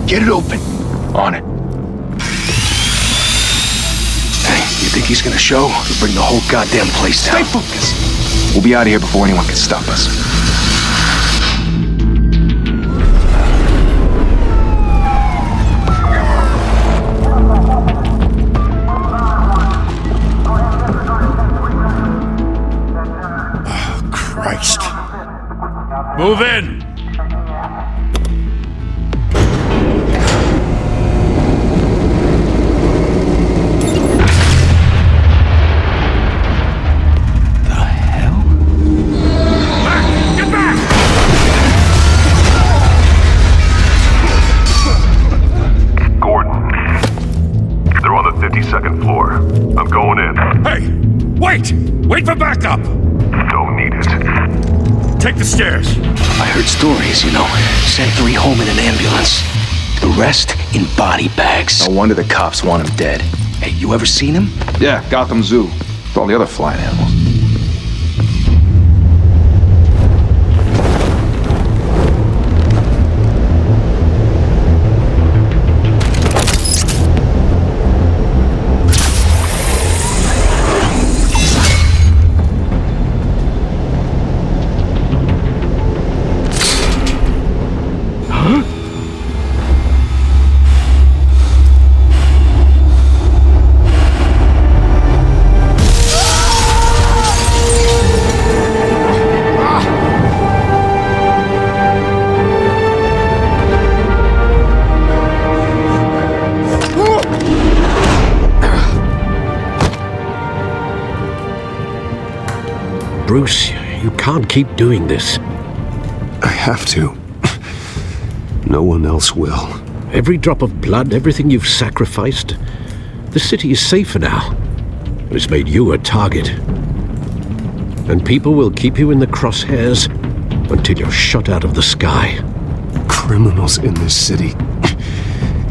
Get it open. On it. Hey, you think he's gonna show? He'll bring the whole goddamn place down. Stay focused. We'll be out of here before anyone can stop us. Oh, Christ. Move in! Wait for backup! Don't need it. Take the stairs. I heard stories, you know. Sent 3 home in an ambulance. The rest in body bags. No wonder the cops want him dead. Hey, you ever seen him? Yeah, Gotham Zoo. With all the other flying animals. Bruce, you can't keep doing this. I have to. No one else will. Every drop of blood, everything you've sacrificed. The city is safer now. But it's made you a target. And people will keep you in the crosshairs until you're shot out of the sky. Criminals in this city.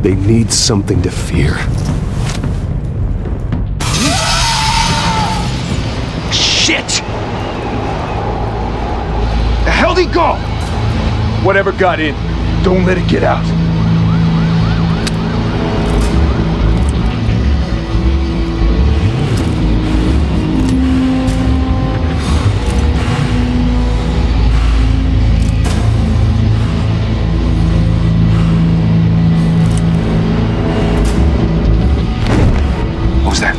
They need something to fear. Shit! The hell'd he go? Whatever got in, Don't let it get out. what was that?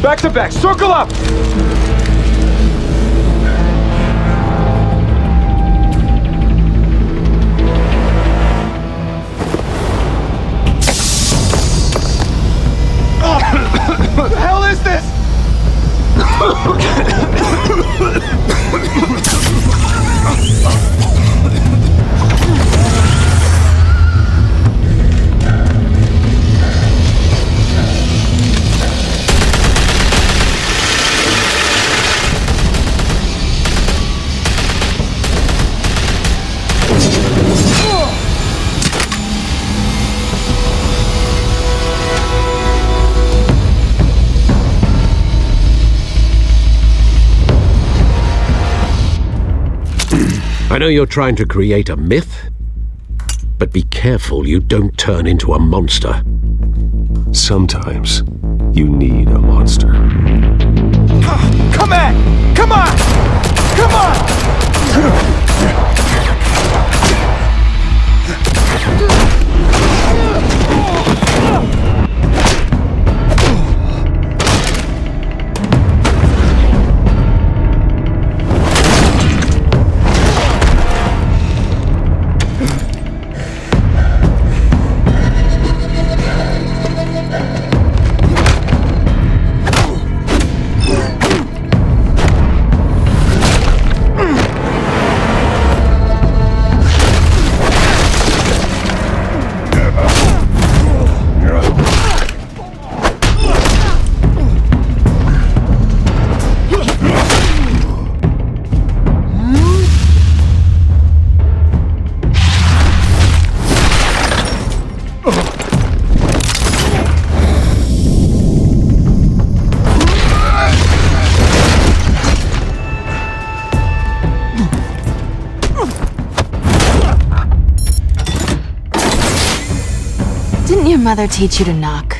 Back to back, circle up! What the hell is this? I know you're trying to create a myth, but be careful you don't turn into a monster. Sometimes you need a monster. Come on! Come on! Come on! Didn't your mother teach you to knock?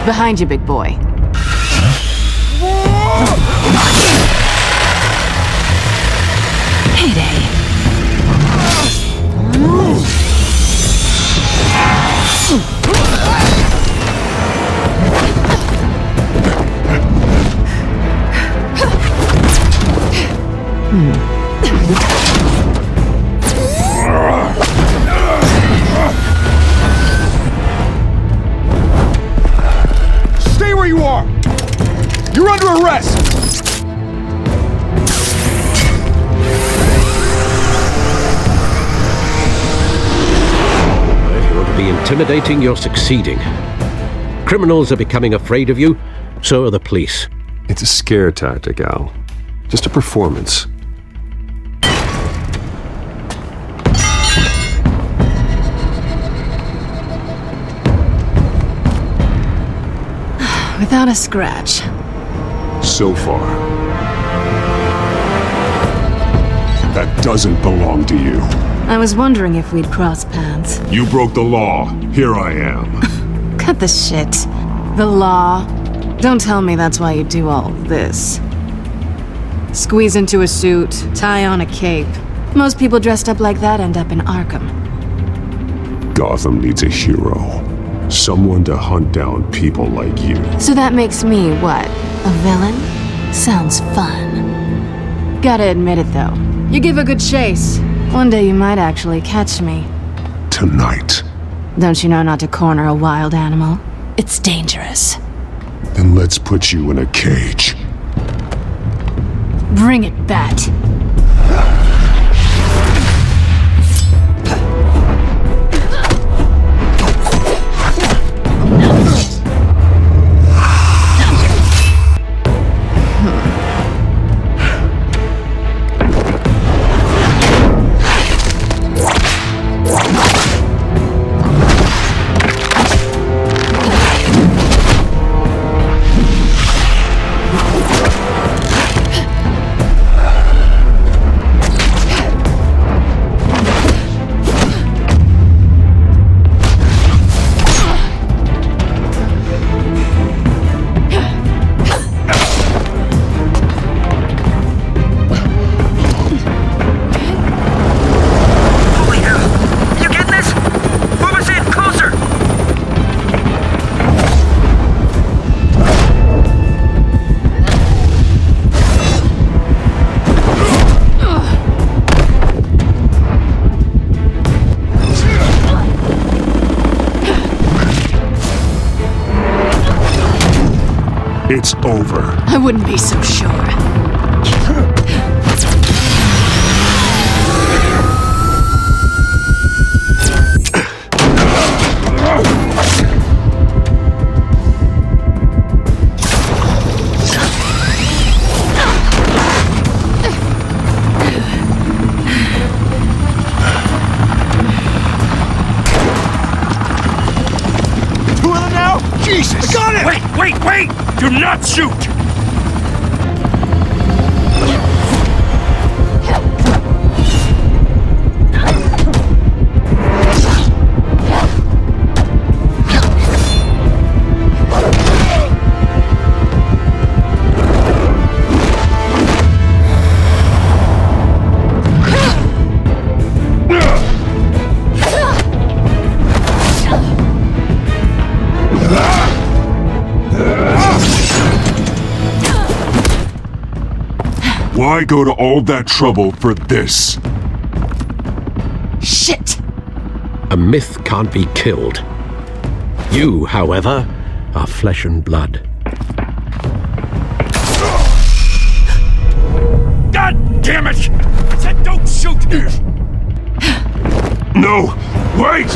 Behind you, big boy. Heyday. Stay where you are! You're under arrest! If you want to be intimidating, you're succeeding. Criminals are becoming afraid of you, so are the police. It's a scare tactic, Al. Just a performance. Without a scratch. So far. That doesn't belong to you. I was wondering if we'd cross paths. You broke the law. Here I am. Cut the shit. The law. Don't tell me that's why you do all this. Squeeze into a suit, tie on a cape. Most people dressed up like that end up in Arkham. Gotham needs a hero. Someone to hunt down people like you. So that makes me, what, a villain? Sounds fun. Gotta admit it, though. You give a good chase. One day you might actually catch me. Tonight. Don't you know not to corner a wild animal? It's dangerous. Then let's put you in a cage. Bring it, Bat. It's over. I wouldn't be so sure. Two of them now? Jesus! I got it! Wait! Do not shoot! Why go to all that trouble for this? Shit! A myth can't be killed. You, however, are flesh and blood. God damn it! I said don't shoot! No! Wait!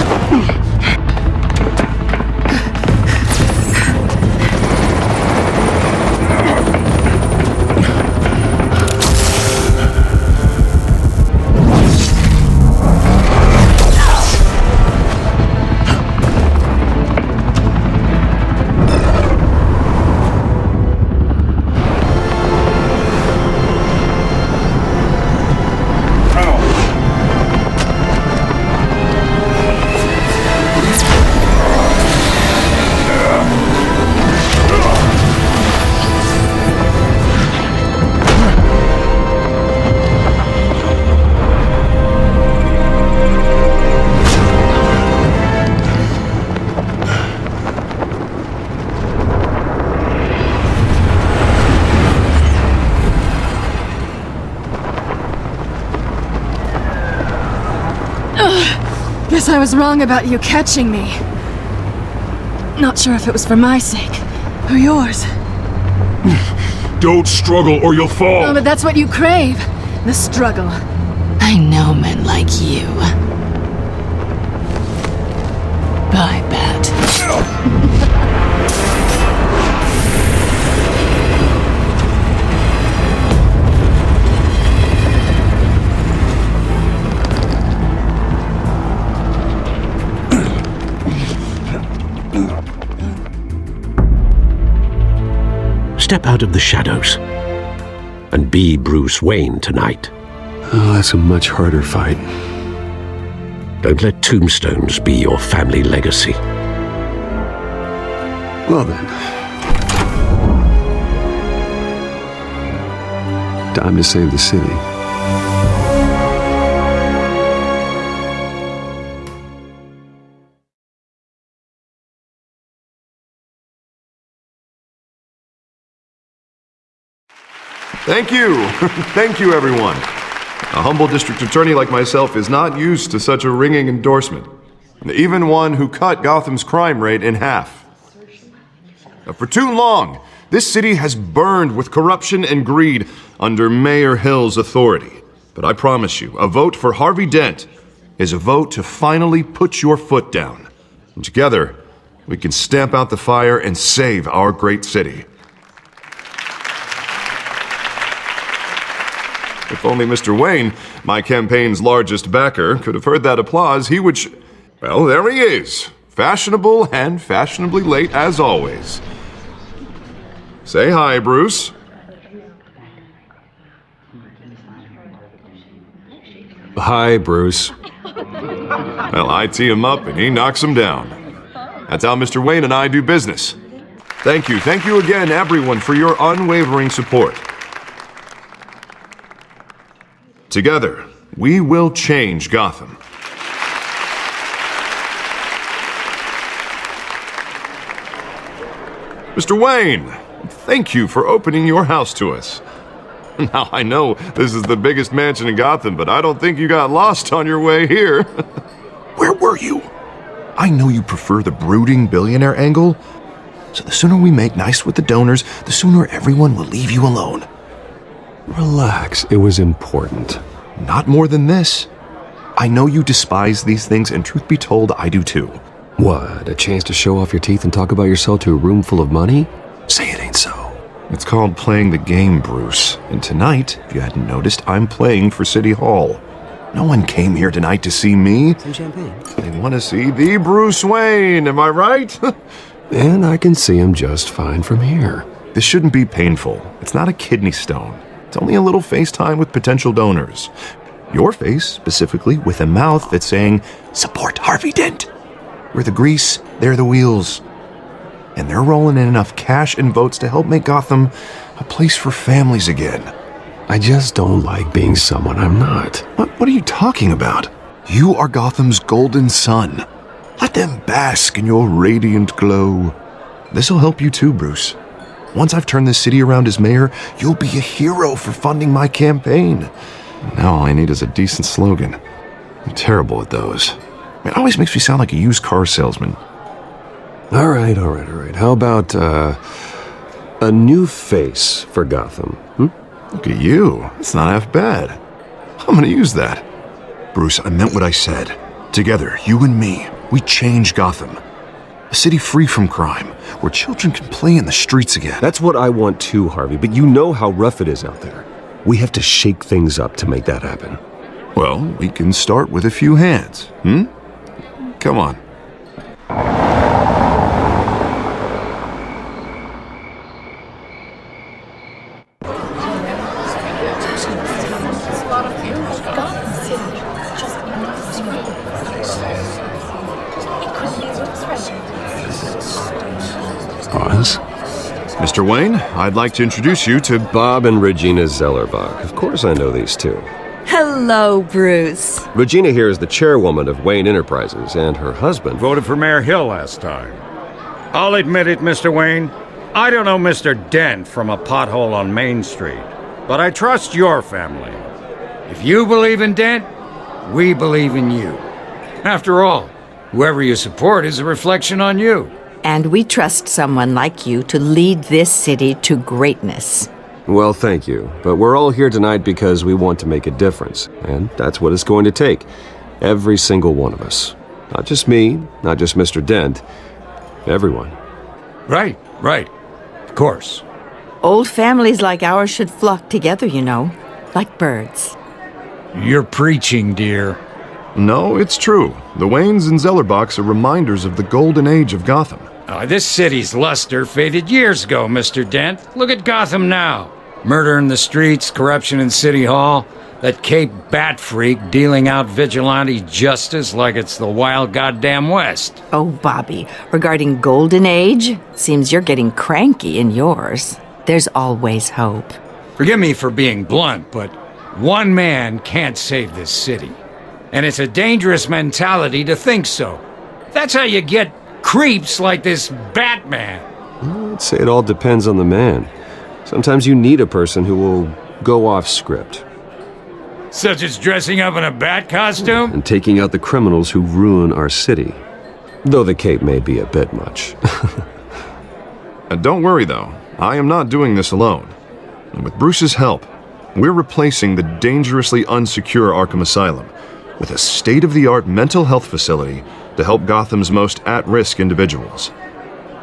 Guess I was wrong about you catching me. Not sure if it was for my sake or yours. Don't struggle or you'll fall! Oh, but that's what you crave. The struggle. I know men like you. Bye, Bat. Step out of the shadows and be Bruce Wayne tonight. Oh, that's a much harder fight. Don't let tombstones be your family legacy. Well then. Time to save the city. Thank you. Thank you, everyone. A humble district attorney like myself is not used to such a ringing endorsement. Even one who cut Gotham's crime rate in half. For too long, this city has burned with corruption and greed under Mayor Hill's authority. But I promise you, a vote for Harvey Dent is a vote to finally put your foot down. And together, we can stamp out the fire and save our great city. If only Mr. Wayne, my campaign's largest backer, could have heard that applause, he would well, there he is. Fashionable and fashionably late as always. Say hi, Bruce. Hi, Bruce. Well, I tee him up and he knocks him down. That's how Mr. Wayne and I do business. Thank you again, everyone, for your unwavering support. Together, we will change Gotham. Mr. Wayne, thank you for opening your house to us. Now, I know this is the biggest mansion in Gotham, but I don't think you got lost on your way here. Where were you? I know you prefer the brooding billionaire angle, so the sooner we make nice with the donors, the sooner everyone will leave you alone. Relax, it was important. Not more than this. I know you despise these things, and truth be told, I do too. What, a chance to show off your teeth and talk about yourself to a room full of money? Say it ain't so. It's called playing the game, Bruce. And tonight, if you hadn't noticed, I'm playing for City Hall. No one came here tonight to see me. Some champagne. They want to see the Bruce Wayne, am I right? And I can see him just fine from here. This shouldn't be painful. It's not a kidney stone. It's only a little FaceTime with potential donors. Your face, specifically, with a mouth that's saying, support Harvey Dent. We're the grease, they're the wheels. And they're rolling in enough cash and votes to help make Gotham a place for families again. I just don't like being someone I'm not. What are you talking about? You are Gotham's golden sun. Let them bask in your radiant glow. This'll help you too, Bruce. Once I've turned this city around as mayor, you'll be a hero for funding my campaign. Now all I need is a decent slogan. I'm terrible at those. It always makes me sound like a used car salesman. All right. How about, a new face for Gotham, Look at you. It's not half bad. I'm gonna use that. Bruce, I meant what I said. Together, you and me, we change Gotham. A city free from crime, where children can play in the streets again. That's what I want too, Harvey, but you know how rough it is out there. We have to shake things up to make that happen. Well, we can start with a few hands, Come on. Pause. Mr. Wayne, I'd like to introduce you to Bob and Regina Zellerbach. Of course I know these two. Hello, Bruce. Regina here is the chairwoman of Wayne Enterprises, and her husband voted for Mayor Hill last time. I'll admit it, Mr. Wayne. I don't know Mr. Dent from a pothole on Main Street, but I trust your family. If you believe in Dent, we believe in you. After all, whoever you support is a reflection on you. And we trust someone like you to lead this city to greatness. Well, thank you. But we're all here tonight because we want to make a difference. And that's what it's going to take. Every single one of us. Not just me, not just Mr. Dent. Everyone. Right. Of course. Old families like ours should flock together, you know, like birds. You're preaching, dear. No, it's true. The Waynes and Zellerbachs are reminders of the golden age of Gotham. This city's luster faded years ago, Mr. Dent. Look at Gotham now. Murder in the streets, corruption in City Hall, that Cape Bat freak dealing out vigilante justice like it's the wild goddamn West. Oh, Bobby, regarding Golden Age, seems you're getting cranky in yours. There's always hope. Forgive me for being blunt, but one man can't save this city. And it's a dangerous mentality to think so. That's how you get creeps like this Batman. I'd say it all depends on the man. Sometimes you need a person who will go off script. Such as dressing up in a bat costume? And taking out the criminals who ruin our city. Though the cape may be a bit much. Don't worry, though. I am not doing this alone. And with Bruce's help, we're replacing the dangerously unsecure Arkham Asylum with a state-of-the-art mental health facility to help Gotham's most at-risk individuals.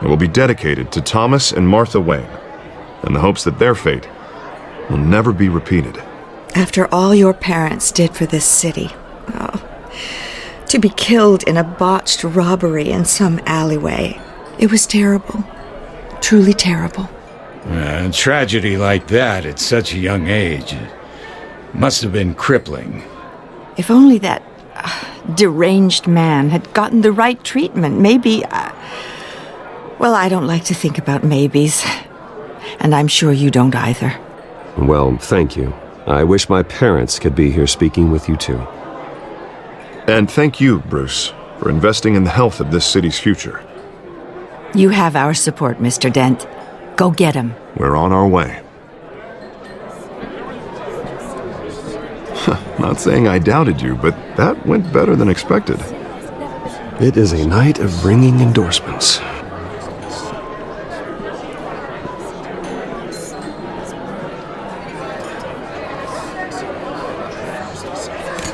It will be dedicated to Thomas and Martha Wayne, in the hopes that their fate will never be repeated. After all your parents did for this city, to be killed in a botched robbery in some alleyway, it was terrible. Truly terrible. A tragedy like that at such a young age must have been crippling. If only that deranged man had gotten the right treatment, maybe... well, I don't like to think about maybes. And I'm sure you don't either. Well, thank you. I wish my parents could be here speaking with you too. And thank you, Bruce, for investing in the health of this city's future. You have our support, Mr. Dent. Go get him. We're on our way. Not saying I doubted you, but that went better than expected. It is a night of ringing endorsements.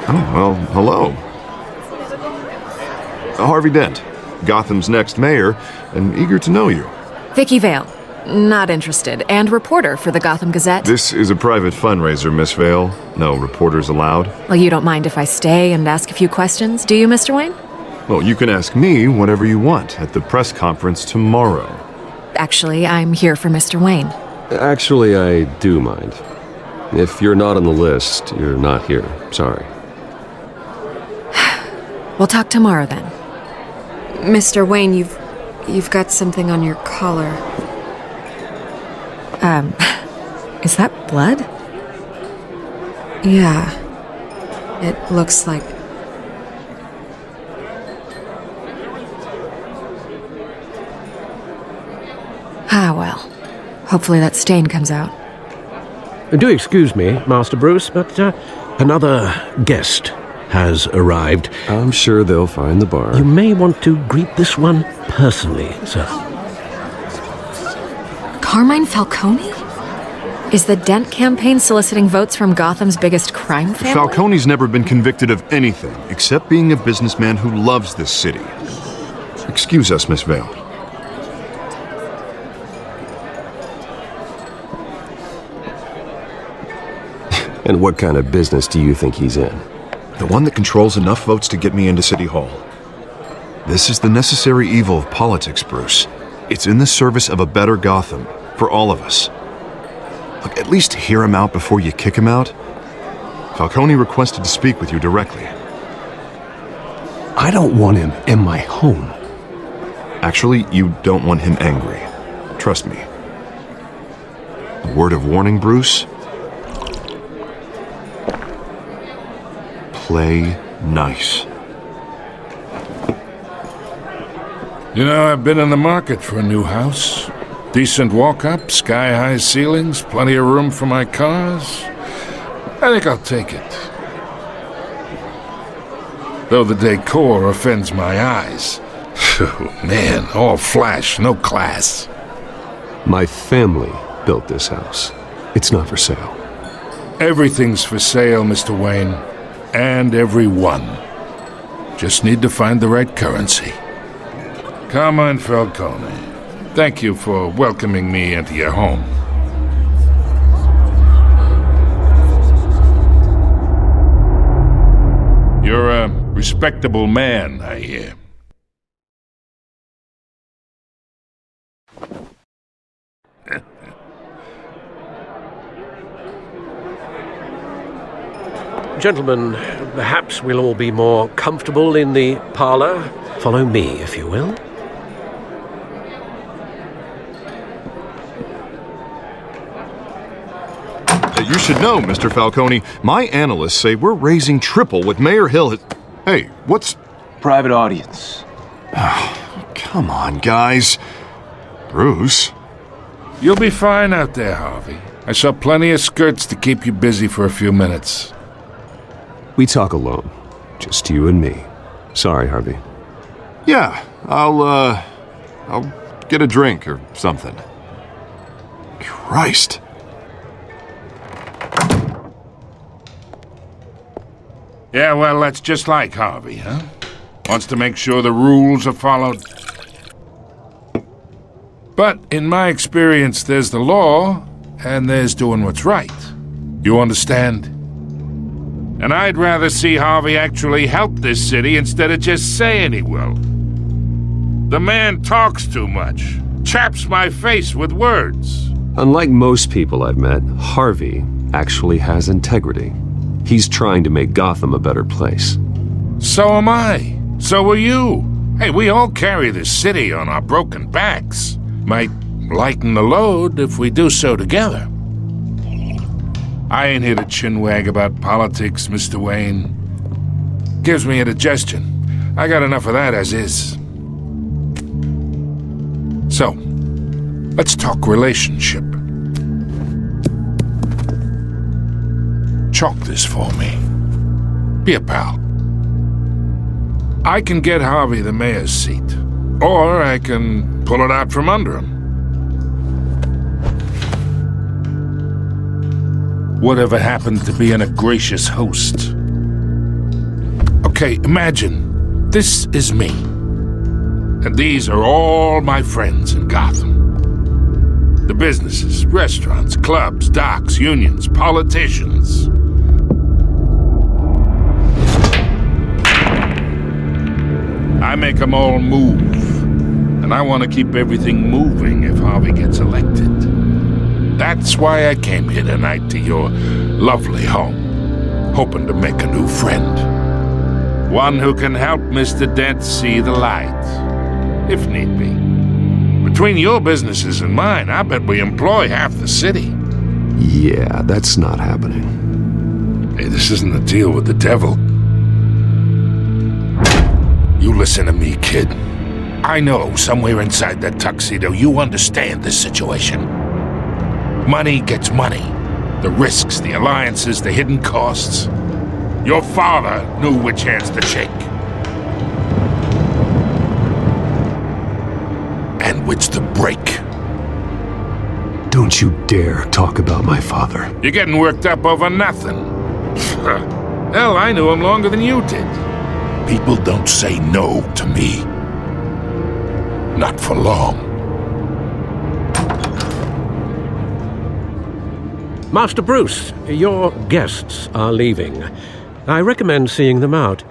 Oh, well, hello. Harvey Dent, Gotham's next mayor, and eager to know you. Vicky Vale. Not interested. And reporter for the Gotham Gazette. This is a private fundraiser, Miss Vale. No reporters allowed. Well, you don't mind if I stay and ask a few questions, do you, Mr. Wayne? Well, you can ask me whatever you want at the press conference tomorrow. Actually, I'm here for Mr. Wayne. Actually, I do mind. If you're not on the list, you're not here. Sorry. We'll talk tomorrow then. Mr. Wayne, you've got something on your collar. Is that blood? Yeah. It looks like... Ah, well. Hopefully that stain comes out. Do excuse me, Master Bruce, but another guest has arrived. I'm sure they'll find the bar. You may want to greet this one personally, sir. Carmine Falcone? Is the Dent campaign soliciting votes from Gotham's biggest crime family? Falcone's never been convicted of anything except being a businessman who loves this city. Excuse us, Miss Vale. And what kind of business do you think he's in? The one that controls enough votes to get me into City Hall. This is the necessary evil of politics, Bruce. It's in the service of a better Gotham, for all of us. Look, at least hear him out before you kick him out. Falcone requested to speak with you directly. I don't want him in my home. Actually, you don't want him angry. Trust me. A word of warning, Bruce. Play nice. You know, I've been in the market for a new house. Decent walk-up, sky-high ceilings, plenty of room for my cars. I think I'll take it. though the decor offends my eyes. Oh, man, all flash, no class. My family built this house. It's not for sale. Everything's for sale, Mr. Wayne. And everyone. Just need to find the right currency. Carmine Falcone, thank you for welcoming me into your home. You're a respectable man, I hear. Gentlemen, perhaps we'll all be more comfortable in the parlor. Follow me, if you will. You should know, Mr. Falcone, my analysts say we're raising triple what Mayor Hill has... Hey, what's... Private audience. Come on, guys. Bruce? You'll be fine out there, Harvey. I saw plenty of skirts to keep you busy for a few minutes. We talk alone. Just you and me. Sorry, Harvey. Yeah, I'll get a drink or something. Christ. Yeah, well, that's just like Harvey, huh? Wants to make sure the rules are followed. But in my experience, there's the law, and there's doing what's right. You understand? And I'd rather see Harvey actually help this city instead of just saying he will. The man talks too much, chaps my face with words. Unlike most people I've met, Harvey actually has integrity. He's trying to make Gotham a better place. So am I. So are you. Hey, we all carry this city on our broken backs. Might lighten the load if we do so together. I ain't here to chinwag about politics, Mr. Wayne. Gives me indigestion. I got enough of that as is. So, let's talk relationship. Chalk this for me. Be a pal. I can get Harvey the mayor's seat, or I can pull it out from under him. Whatever happened to being a gracious host? Okay, imagine this is me. And these are all my friends in Gotham. The businesses, restaurants, clubs, docks, unions, politicians. I make them all move. And I want to keep everything moving if Harvey gets elected. That's why I came here tonight to your lovely home, hoping to make a new friend. One who can help Mr. Dent see the light, if need be. Between your businesses and mine, I bet we employ half the city. Yeah, that's not happening. Hey, this isn't a deal with the devil. You listen to me, kid. I know somewhere inside that tuxedo you understand this situation. Money gets money. The risks, the alliances, the hidden costs. Your father knew which hands to shake. And which to break. Don't you dare talk about my father. You're getting worked up over nothing. Hell, I knew him longer than you did. People don't say no to me. Not for long. Master Bruce, your guests are leaving. I recommend seeing them out.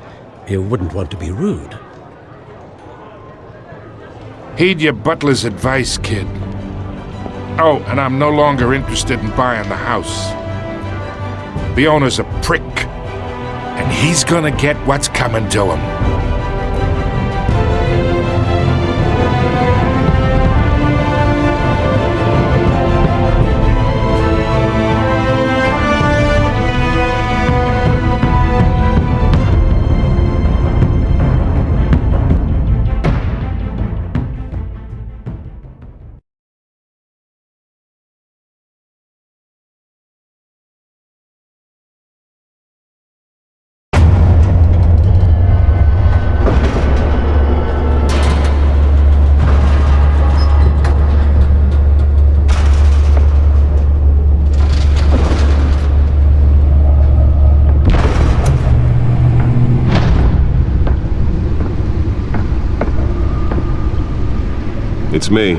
You wouldn't want to be rude. Heed your butler's advice, kid. Oh, and I'm no longer interested in buying the house. The owner's a prick, and he's gonna get what's coming to him. It's me.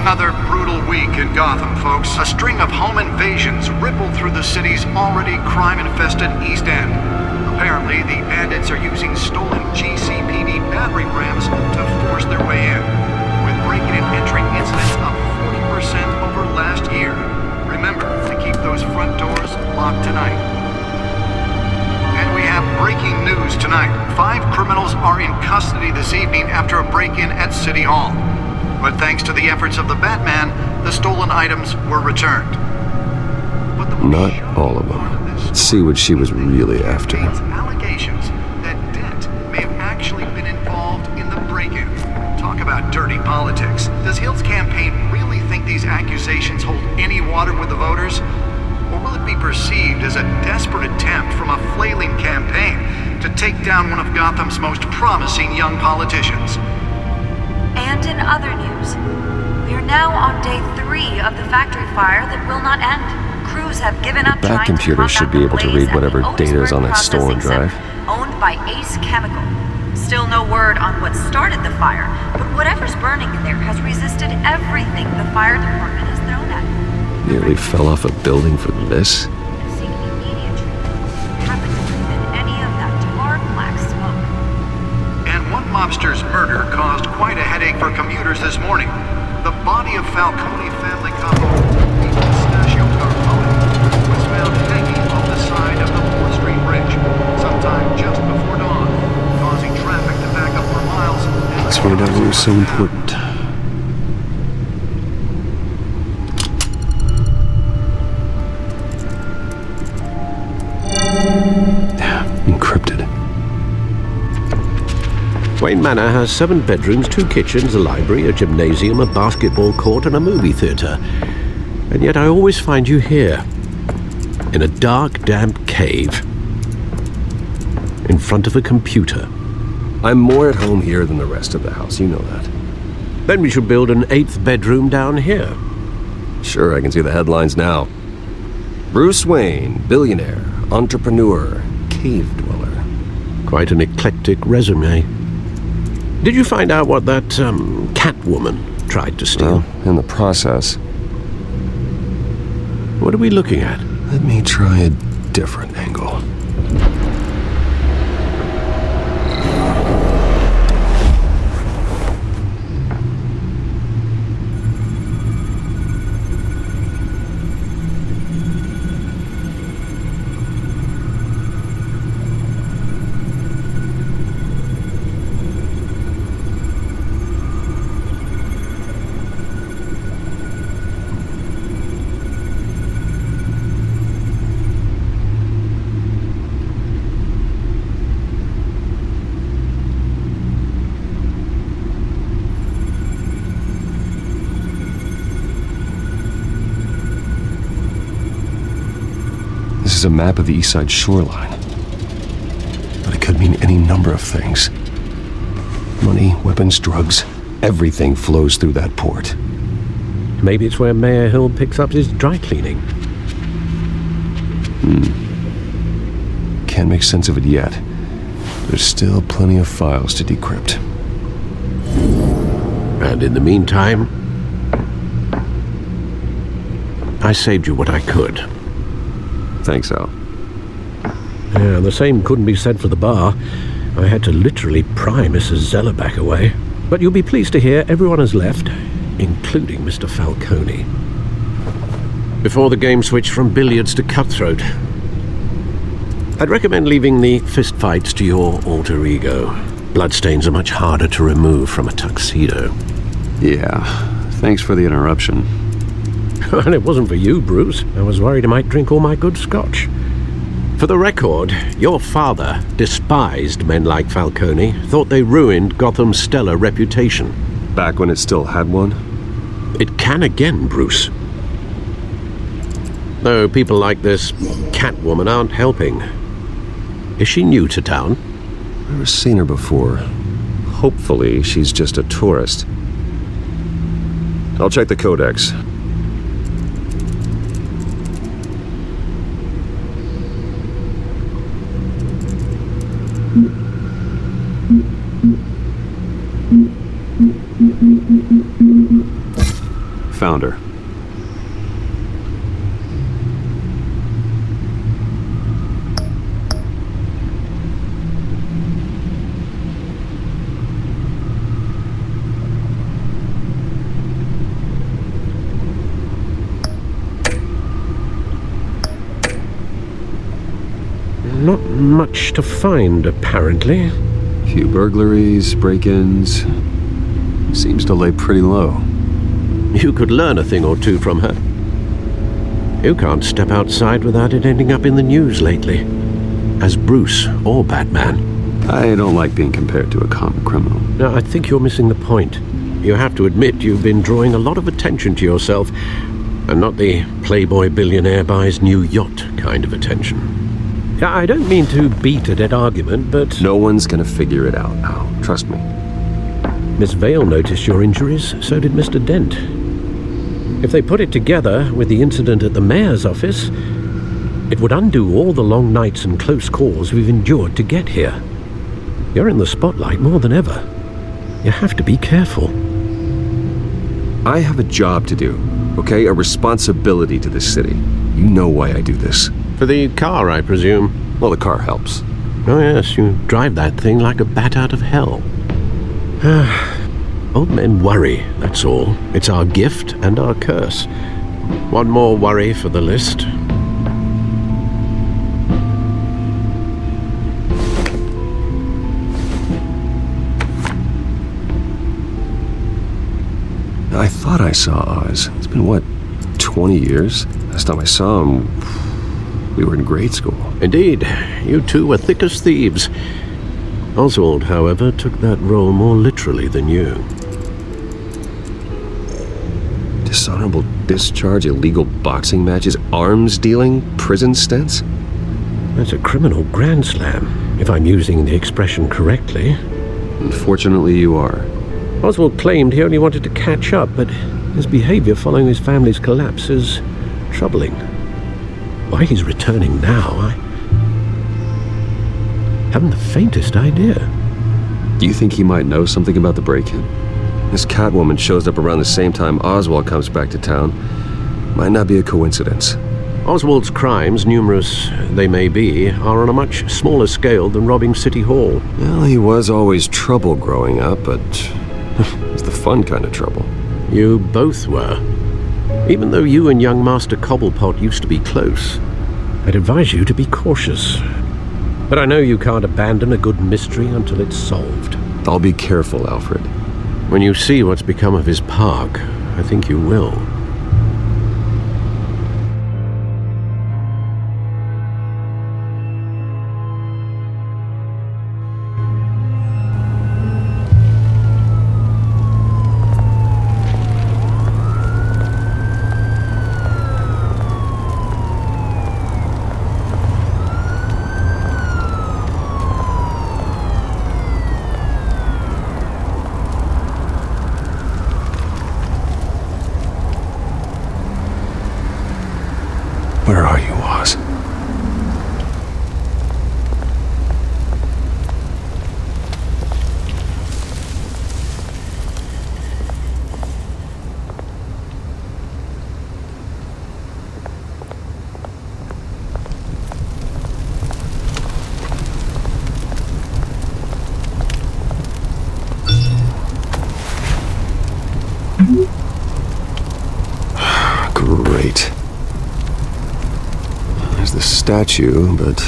Another brutal week in Gotham, folks. A string of home invasions rippled through the city's already crime-infested East End. Apparently, the bandits are using stolen GCPD battering rams to force their way in, with breaking and entering incidents up 40% over last year. Remember to keep those front doors locked tonight. And we have breaking news tonight. 5 criminals are in custody this evening after a break-in at City Hall. But thanks to the efforts of the Batman, the stolen items were returned. Not all of them. Let's see what she was really after. Allegations that Dent may have actually been involved in the break-in. Talk about dirty politics. Does Hill's campaign really think these accusations hold any water with the voters? Or will it be perceived as a desperate attempt from a flailing campaign to take down one of Gotham's most promising young politicians? And in other news, we are now on day 3 of the factory fire that will not end. Crews have given up That computer should be able to read whatever data is on that stolen drive. Owned by Ace Chemical. Still no word on what started the fire, but whatever's burning in there has resisted everything the fire department has thrown at it. Nearly fell off a building for this? Mobster's murder caused quite a headache for commuters this morning. The body of Falcone family couple, Pistachio Carmona, was found hanging on the side of the 4th Street Bridge, sometime just before dawn, causing traffic to back up for miles. Let's find out what was so important. Encrypted. Wayne Manor has 7 bedrooms, 2 kitchens, a library, a gymnasium, a basketball court, and a movie theatre. And yet I always find you here, in a dark, damp cave, in front of a computer. I'm more at home here than the rest of the house, you know that. Then we should build an 8th bedroom down here. Sure, I can see the headlines now. Bruce Wayne, billionaire, entrepreneur, cave dweller. Quite an eclectic resume. Did you find out what that, Catwoman tried to steal? Well, in the process. What are we looking at? Let me try a different angle. This is a map of the East Side shoreline. But it could mean any number of things. Money, weapons, drugs, everything flows through that port. Maybe it's where Mayor Hill picks up his dry cleaning. Can't make sense of it yet. There's still plenty of files to decrypt. And in the meantime, I saved you what I could. Thanks, Al. Yeah, the same couldn't be said for the bar. I had to literally pry Mrs. Zeller back away. But you'll be pleased to hear everyone has left, including Mr. Falcone. Before the game switched from billiards to cutthroat, I'd recommend leaving the fistfights to your alter ego. Bloodstains are much harder to remove from a tuxedo. Yeah, thanks for the interruption. And it wasn't for you, Bruce. I was worried I might drink all my good scotch. For the record, your father despised men like Falcone, thought they ruined Gotham's stellar reputation. Back when it still had one? It can again, Bruce. Though people like this Catwoman aren't helping. Is she new to town? Never seen her before. Hopefully, she's just a tourist. I'll check the codex. Found her. Not much to find, apparently. Few burglaries, break-ins. Seems to lay pretty low. You could learn a thing or two from her. You can't step outside without it ending up in the news lately. As Bruce or Batman. I don't like being compared to a common criminal. No, I think you're missing the point. You have to admit you've been drawing a lot of attention to yourself, and not the playboy billionaire buys new yacht kind of attention. Yeah, I don't mean to beat a dead argument, but... No one's gonna figure it out now, trust me. Miss Vale noticed your injuries, so did Mr. Dent. If they put it together with the incident at the mayor's office, it would undo all the long nights and close calls we've endured to get here. You're in the spotlight more than ever. You have to be careful. I have a job to do, okay? A responsibility to this city. You know why I do this. For the car, I presume? Well, the car helps. Oh yes, you drive that thing like a bat out of hell. Old men worry, that's all. It's our gift and our curse. One more worry for the list. I thought I saw Oz. It's been, what, 20 years? Last time I saw him, we were in grade school. Indeed, you two were thick as thieves. Oswald, however, took that role more literally than you. Dishonorable discharge, illegal boxing matches, arms dealing, prison stints? That's a criminal grand slam, if I'm using the expression correctly. Unfortunately, you are. Oswald claimed he only wanted to catch up, but his behavior following his family's collapse is troubling. Why he's returning now, I haven't the faintest idea. Do you think he might know something about the break-in? This Catwoman shows up around the same time Oswald comes back to town. Might not be a coincidence. Oswald's crimes, numerous they may be, are on a much smaller scale than robbing City Hall. Well, he was always trouble growing up, but it's the fun kind of trouble. You both were. Even though you and young Master Cobblepot used to be close, I'd advise you to be cautious. But I know you can't abandon a good mystery until it's solved. I'll be careful, Alfred. When you see what's become of his park, I think you will. Where are you, Oz? Great. There's the statue, but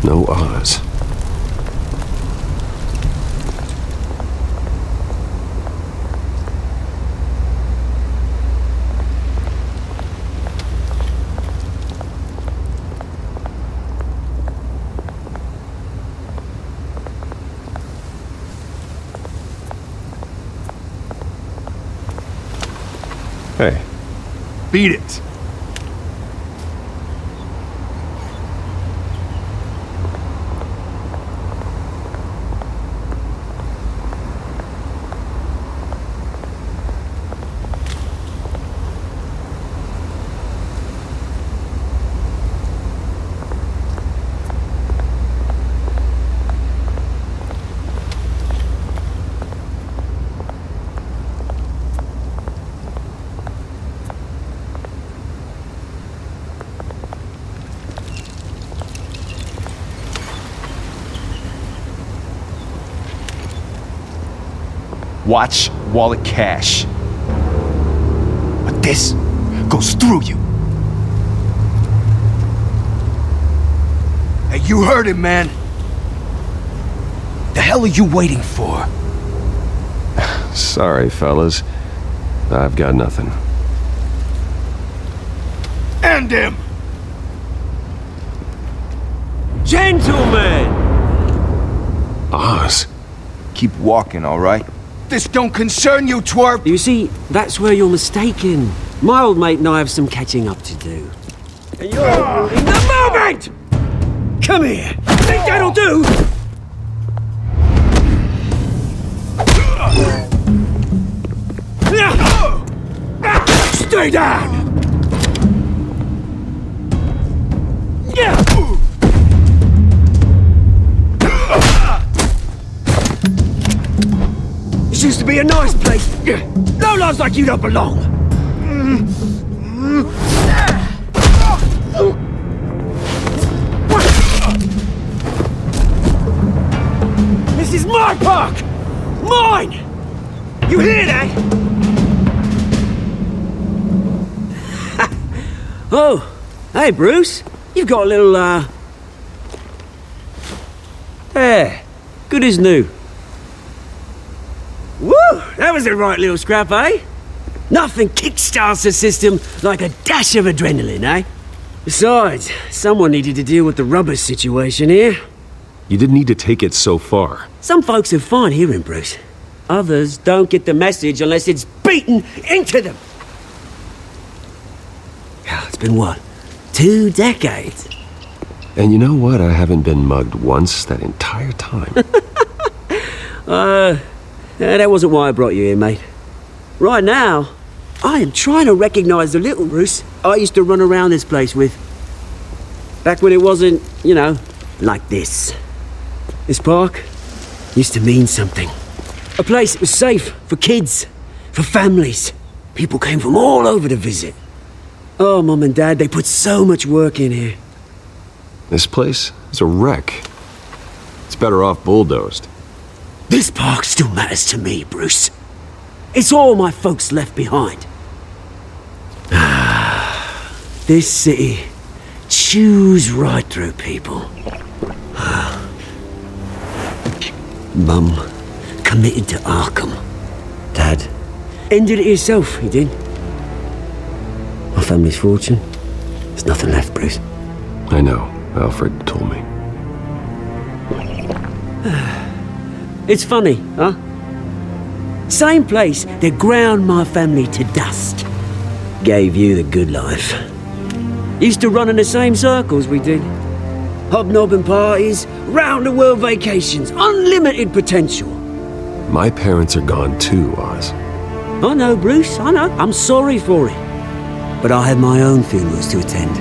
no Oz. Beat it. Watch wallet cash. But this goes through you. Hey, you heard it, man. The hell are you waiting for? Sorry, fellas. I've got nothing. End him! Gentlemen! Oz. Keep walking, all right? This don't concern you, twerp! You see, that's where you're mistaken. My old mate and I have some catching up to do. And you're ruining the moment! Come here! Think that'll do? Stay down! This used to be a nice place. No lives like you don't belong. This is my park! Mine! You hear that? Oh, hey Bruce. You've got a little, There. Good as new. Woo! That was a right little scrap, eh? Nothing kickstarts the system like a dash of adrenaline, eh? Besides, someone needed to deal with the rubber situation here. You didn't need to take it so far. Some folks have fine hearing, Bruce. Others don't get the message unless it's beaten into them. It's been what? 2 decades? And you know what? I haven't been mugged once that entire time. That wasn't why I brought you here, mate. Right now, I am trying to recognize the little Bruce I used to run around this place with. Back when it wasn't, you know, like this. This park used to mean something. A place that was safe for kids, for families. People came from all over to visit. Oh, Mum and Dad, they put so much work in here. This place is a wreck. It's better off bulldozed. This park still matters to me, Bruce. It's all my folks left behind. This city chews right through people. Mum committed to Arkham. Dad ended it himself, he did. My family's fortune, there's nothing left, Bruce. I know. Alfred told me. It's funny, huh? Same place that ground my family to dust. Gave you the good life. Used to run in the same circles we did. Hobnobbing parties, round-the-world vacations, unlimited potential. My parents are gone too, Oz. I know, Bruce, I know. I'm sorry for it. But I had my own funerals to attend.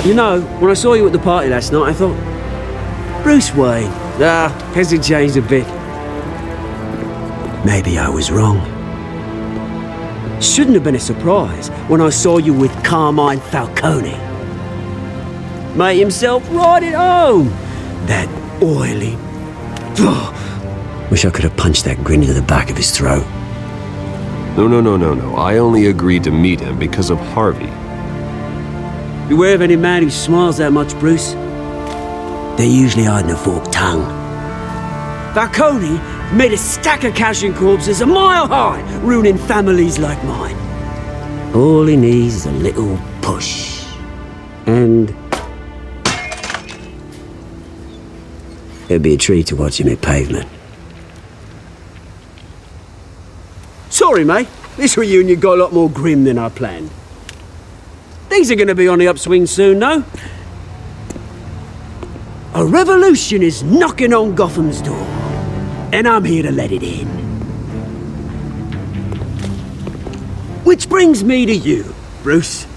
You know, when I saw you at the party last night, I thought, Bruce Wayne, hasn't changed a bit. Maybe I was wrong. Shouldn't have been a surprise when I saw you with Carmine Falcone. Made himself right at home. That oily... Wish I could have punched that grin into the back of his throat. No. I only agreed to meet him because of Harvey. Beware of any man who smiles that much, Bruce. They're usually hiding a forked tongue. Falcone made a stack of cashing corpses a mile high, ruining families like mine. All he needs is a little push. And... it'd be a treat to watch him hit pavement. Sorry, mate. This reunion got a lot more grim than I planned. Things are going to be on the upswing soon, though. A revolution is knocking on Gotham's door, and I'm here to let it in. Which brings me to you, Bruce.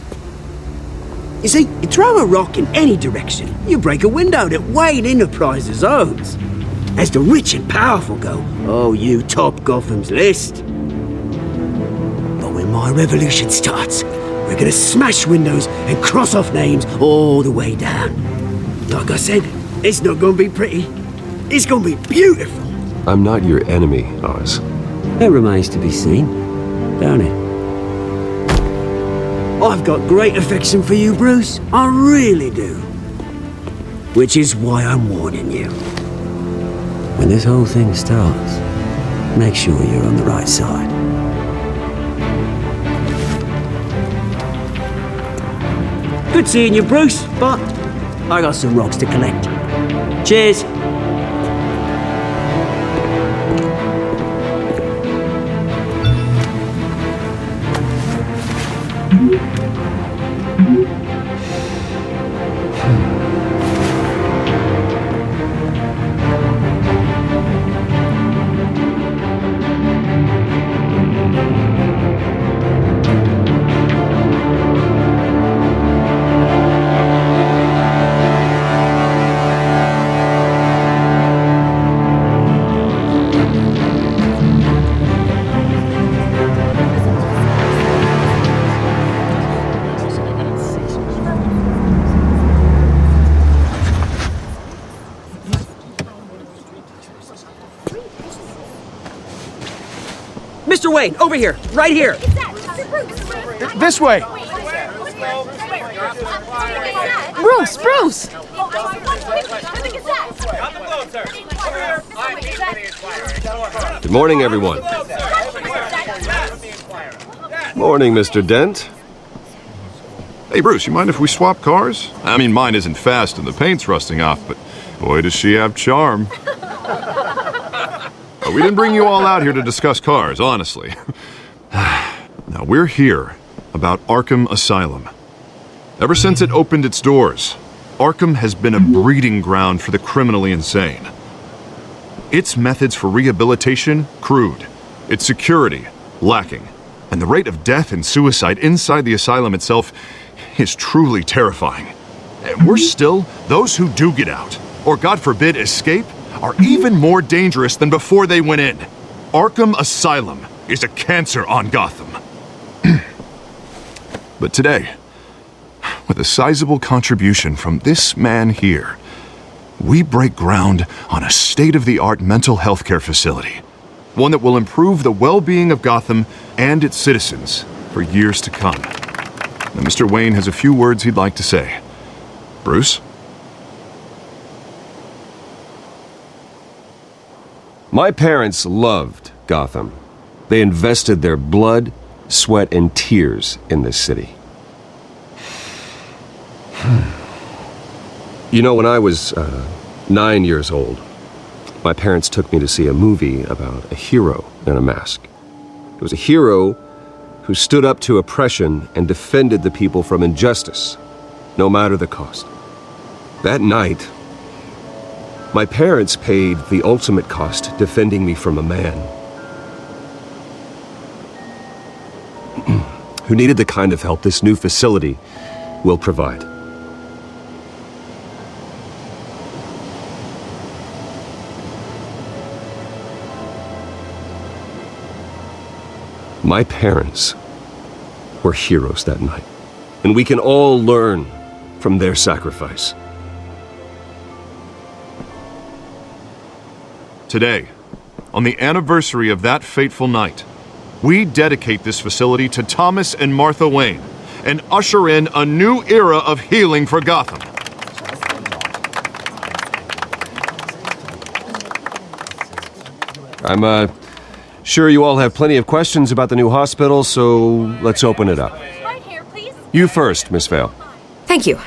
You see, you throw a rock in any direction, you break a window that Wayne Enterprises owns. As the rich and powerful go, oh, you top Gotham's list. But when my revolution starts, we're gonna smash windows and cross off names all the way down. Like I said, it's not gonna be pretty. It's gonna be beautiful. I'm not your enemy, Oz. It remains to be seen, don't it? I've got great affection for you, Bruce. I really do. Which is why I'm warning you. When this whole thing starts, make sure you're on the right side. Good seeing you, Bruce, but I got some rocks to collect. Cheers. Mr. Wayne, over here, right here. This way. Bruce! Good morning, everyone. Morning, Mr. Dent. Hey, Bruce, you mind if we swap cars? I mean, mine isn't fast and the paint's rusting off, but boy, does she have charm. We didn't bring you all out here to discuss cars, honestly. Now, we're here about Arkham Asylum. Ever since it opened its doors, Arkham has been a breeding ground for the criminally insane. Its methods for rehabilitation, crude. Its security, lacking. And the rate of death and suicide inside the asylum itself is truly terrifying. And worse still, those who do get out, or God forbid escape, are even more dangerous than before they went in. Arkham Asylum is a cancer on Gotham. But today, with a sizable contribution from this man here, we break ground on a state-of-the-art mental health care facility. One that will improve the well-being of Gotham and its citizens for years to come. Now, Mr. Wayne has a few words he'd like to say. Bruce? My parents loved Gotham. They invested their blood, sweat, and tears in this city. You know, when I was 9 years old, my parents took me to see a movie about a hero in a mask. It was a hero who stood up to oppression and defended the people from injustice, no matter the cost. That night, my parents paid the ultimate cost defending me from a man who needed the kind of help this new facility will provide. My parents were heroes that night, and we can all learn from their sacrifice. Today, on the anniversary of that fateful night, we dedicate this facility to Thomas and Martha Wayne and usher in a new era of healing for Gotham. I'm sure you all have plenty of questions about the new hospital, so let's open it up. Right here, please. You first, Miss Vale. Thank you.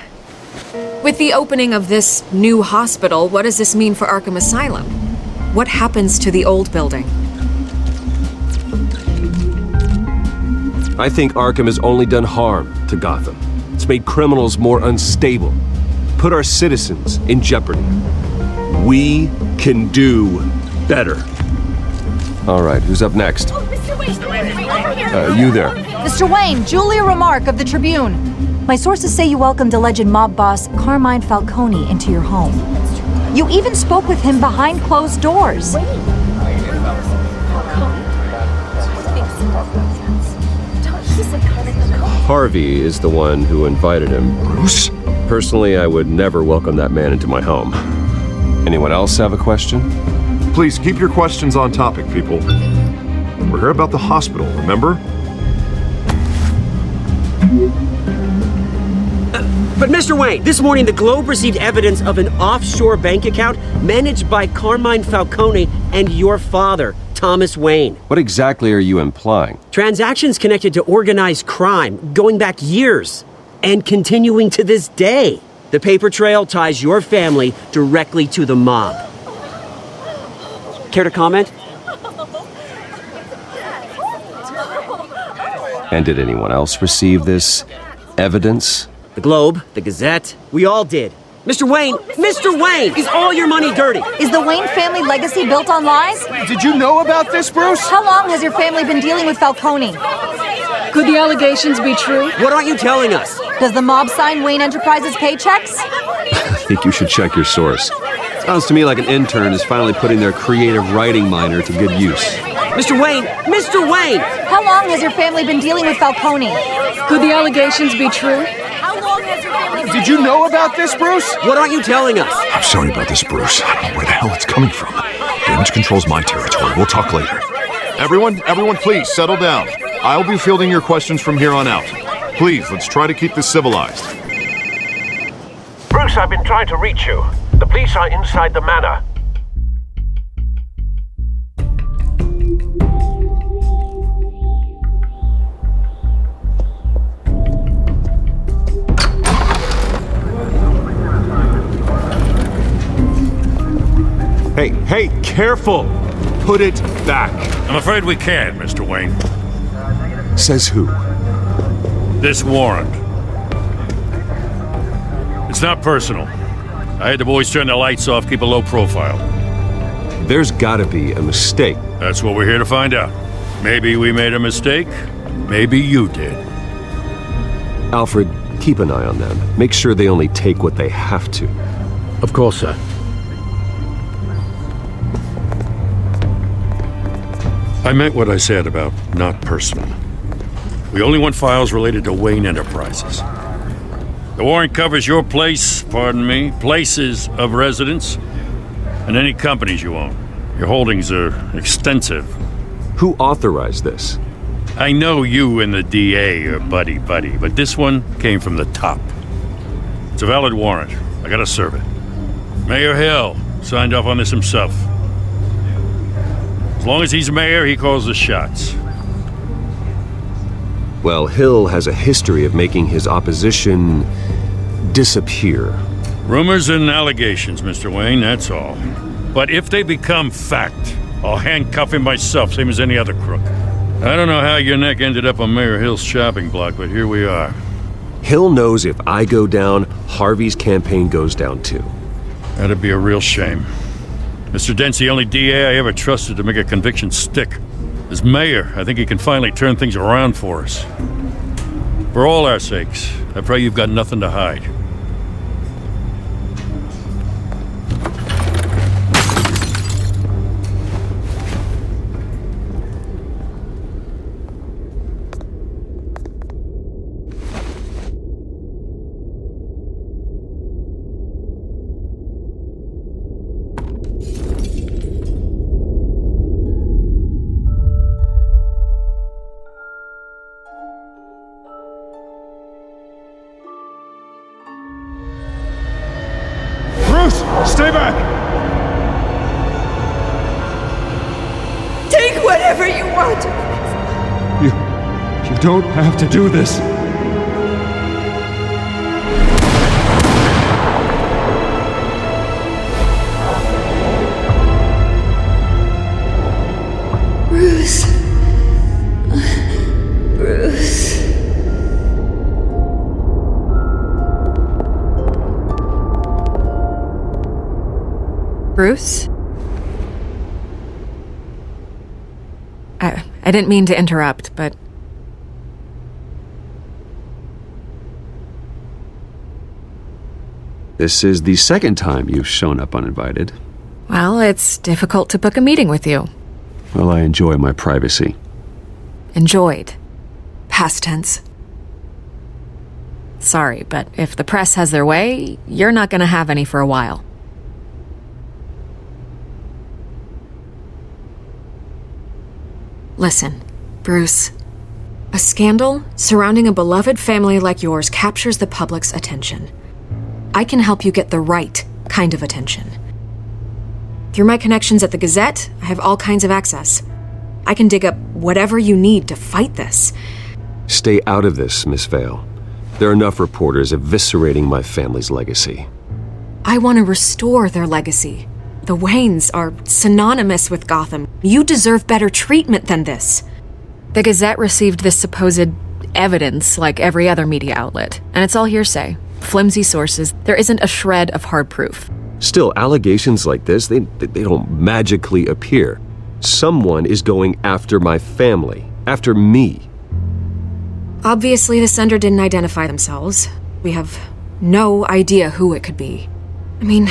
With the opening of this new hospital, what does this mean for Arkham Asylum? What happens to the old building? I think Arkham has only done harm to Gotham. It's made criminals more unstable, put our citizens in jeopardy. We can do better. All right, who's up next? You there. Mr. Wayne, Julia Remark of the Tribune. My sources say you welcomed alleged mob boss Carmine Falcone into your home. You even spoke with him behind closed doors. Harvey is the one who invited him. Bruce? Personally, I would never welcome that man into my home. Anyone else have a question? Please keep your questions on topic, people. We're here about the hospital, remember? But Mr. Wayne, this morning the Globe received evidence of an offshore bank account managed by Carmine Falcone and your father, Thomas Wayne. What exactly are you implying? Transactions connected to organized crime going back years and continuing to this day. The paper trail ties your family directly to the mob. Care to comment? And did anyone else receive this evidence? The Globe, the Gazette, we all did. Mr. Wayne, is all your money dirty? Is the Wayne family legacy built on lies? Did you know about this, Bruce? How long has your family been dealing with Falcone? Could the allegations be true? What aren't you telling us? Does the mob sign Wayne Enterprises paychecks? I think you should check your source. Sounds to me like an intern is finally putting their creative writing minor to good use. Mr. Wayne! How long has your family been dealing with Falcone? Could the allegations be true? Did you know about this, Bruce? What aren't you telling us? I'm sorry about this, Bruce. I don't know where the hell it's coming from. Damage control's my territory. We'll talk later. Everyone, please settle down. I'll be fielding your questions from here on out. Please, let's try to keep this civilized. Bruce, I've been trying to reach you. The police are inside the manor. Hey, careful! Put it back. I'm afraid we can't, Mr. Wayne. Says who? This warrant. It's not personal. I had the boys turn the lights off, keep a low profile. There's gotta be a mistake. That's what we're here to find out. Maybe we made a mistake. Maybe you did. Alfred, keep an eye on them. Make sure they only take what they have to. Of course, sir. I meant what I said about not personal. We only want files related to Wayne Enterprises. The warrant covers your places of residence, and any companies you own. Your holdings are extensive. Who authorized this? I know you and the DA are buddy-buddy, but this one came from the top. It's a valid warrant. I gotta serve it. Mayor Hill signed off on this himself. As long as he's mayor, he calls the shots. Well, Hill has a history of making his opposition disappear. Rumors and allegations, Mr. Wayne, that's all. But if they become fact, I'll handcuff him myself, same as any other crook. I don't know how your neck ended up on Mayor Hill's shopping block, but here we are. Hill knows if I go down, Harvey's campaign goes down too. That'd be a real shame. Mr. Dent's the only DA I ever trusted to make a conviction stick. As mayor, I think he can finally turn things around for us. For all our sakes, I pray you've got nothing to hide. Stay back! Take whatever you want. You don't have to do this. Bruce. Bruce. Bruce? I didn't mean to interrupt, but... This is the second time you've shown up uninvited. Well, it's difficult to book a meeting with you. Well, I enjoy my privacy. Enjoyed. Past tense. Sorry, but if the press has their way, you're not gonna have any for a while. Listen, Bruce. A scandal surrounding a beloved family like yours captures the public's attention. I can help you get the right kind of attention. Through my connections at the Gazette, I have all kinds of access. I can dig up whatever you need to fight this. Stay out of this, Miss Vale. There are enough reporters eviscerating my family's legacy. I want to restore their legacy. The Waynes are synonymous with Gotham. You deserve better treatment than this. The Gazette received this supposed evidence like every other media outlet, and it's all hearsay. Flimsy sources. There isn't a shred of hard proof. Still, allegations like this, they don't magically appear. Someone is going after my family, after me. Obviously, the sender didn't identify themselves. We have no idea who it could be. I mean,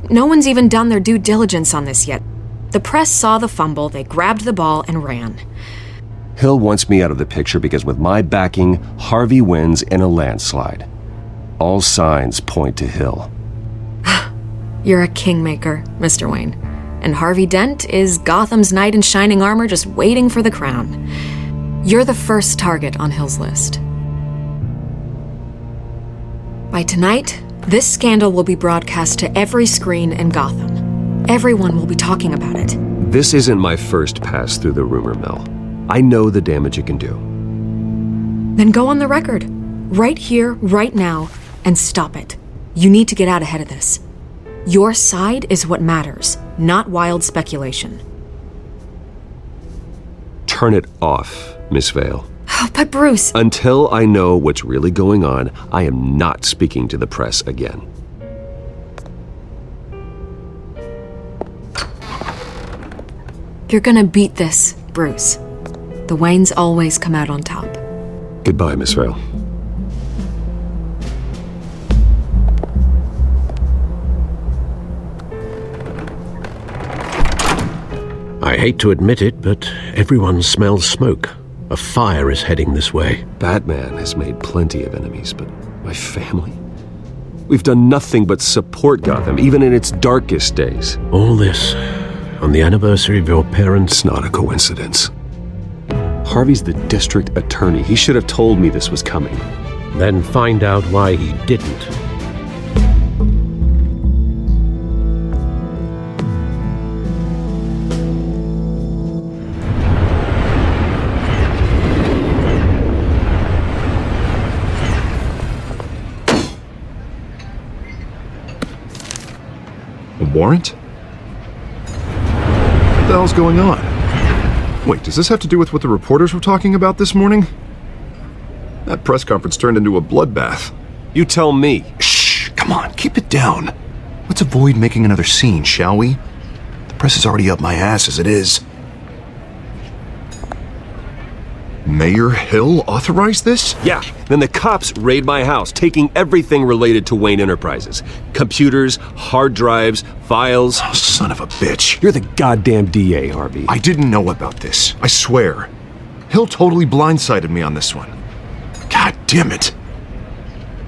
no one's even done their due diligence on this yet. The press saw the fumble, they grabbed the ball and ran. Hill wants me out of the picture because with my backing, Harvey wins in a landslide. All signs point to Hill. You're a kingmaker, Mr. Wayne. And Harvey Dent is Gotham's knight in shining armor just waiting for the crown. You're the first target on Hill's list. By tonight, this scandal will be broadcast to every screen in Gotham. Everyone will be talking about it. This isn't my first pass through the rumor mill. I know the damage it can do. Then go on the record, right here, right now, and stop it. You need to get out ahead of this. Your side is what matters, not wild speculation. Turn it off, Miss Vale. Oh, but Bruce... Until I know what's really going on, I am not speaking to the press again. You're gonna beat this, Bruce. The Waynes always come out on top. Goodbye, Miss Vale. I hate to admit it, but everyone smells smoke. A fire is heading this way. Batman has made plenty of enemies, but my family? We've done nothing but support Gotham, even in its darkest days. All this on the anniversary of your parents'... It's not a coincidence. Harvey's the district attorney. He should have told me this was coming. Then find out why he didn't. Warrant? What the hell's going on? Wait, does this have to do with what the reporters were talking about this morning? That press conference turned into a bloodbath. You tell me. Shh, come on, keep it down. Let's avoid making another scene, shall we? The press is already up my ass as it is. Mayor Hill authorized this? Yeah, then the cops raid my house, taking everything related to Wayne Enterprises. Computers, hard drives, files. Oh, son of a bitch. You're the goddamn DA, Harvey. I didn't know about this, I swear. Hill totally blindsided me on this one. God damn it.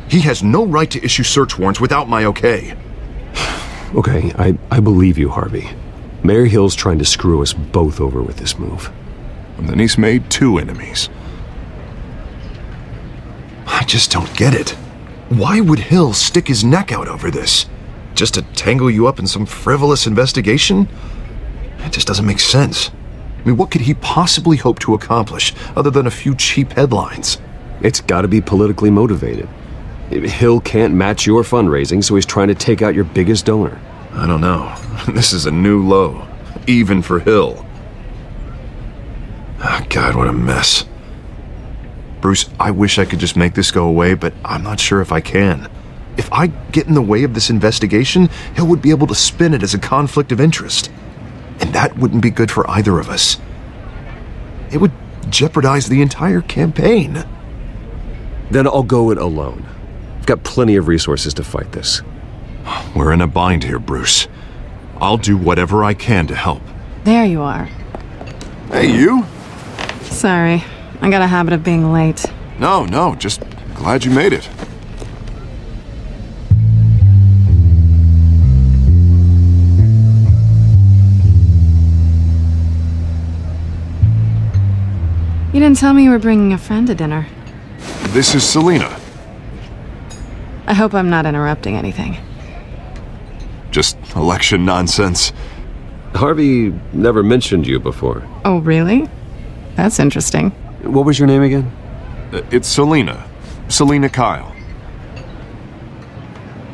He has no right to issue search warrants without my okay. Okay, I believe you, Harvey. Mayor Hill's trying to screw us both over with this move. And then he's made two enemies. I just don't get it. Why would Hill stick his neck out over this? Just to tangle you up in some frivolous investigation? It just doesn't make sense. I mean, what could he possibly hope to accomplish other than a few cheap headlines? It's gotta be politically motivated. Hill can't match your fundraising, so he's trying to take out your biggest donor. I don't know. This is a new low, even for Hill. Oh, God, what a mess. Bruce, I wish I could just make this go away, but I'm not sure if I can. If I get in the way of this investigation, Hill would be able to spin it as a conflict of interest. And that wouldn't be good for either of us. It would jeopardize the entire campaign. Then I'll go it alone. I've got plenty of resources to fight this. We're in a bind here, Bruce. I'll do whatever I can to help. There you are. Hey, you? Sorry, I got a habit of being late. No, just glad you made it. You didn't tell me you were bringing a friend to dinner. This is Selina. I hope I'm not interrupting anything. Just election nonsense. Harvey never mentioned you before. Oh, really? That's interesting. What was your name again? It's Selina. Selina Kyle.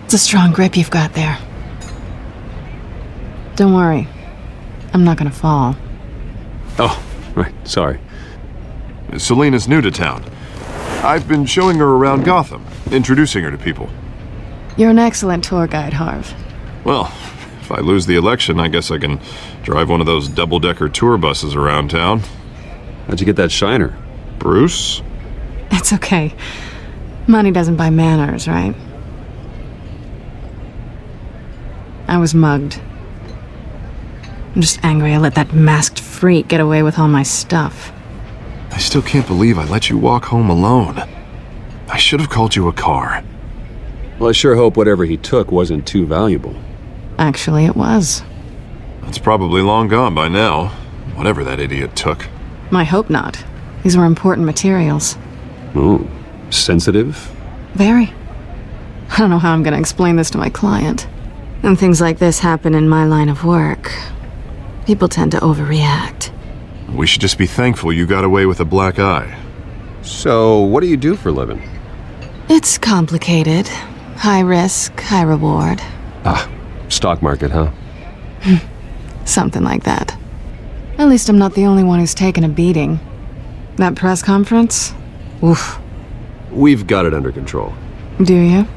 It's a strong grip you've got there. Don't worry. I'm not gonna fall. Oh, right. Sorry. Selina's new to town. I've been showing her around Gotham, introducing her to people. You're an excellent tour guide, Harv. Well, if I lose the election, I guess I can drive one of those double-decker tour buses around town. How'd you get that shiner? Bruce? It's okay. Money doesn't buy manners, right? I was mugged. I'm just angry I let that masked freak get away with all my stuff. I still can't believe I let you walk home alone. I should have called you a car. Well, I sure hope whatever he took wasn't too valuable. Actually, it was. It's probably long gone by now, whatever that idiot took. I hope not. These were important materials. Ooh, sensitive? Very. I don't know how I'm gonna explain this to my client. When things like this happen in my line of work, people tend to overreact. We should just be thankful you got away with a black eye. So, what do you do for a living? It's complicated. High risk, high reward. Ah, stock market, huh? Something like that. At least I'm not the only one who's taken a beating. That press conference? Oof. We've got it under control. Do you?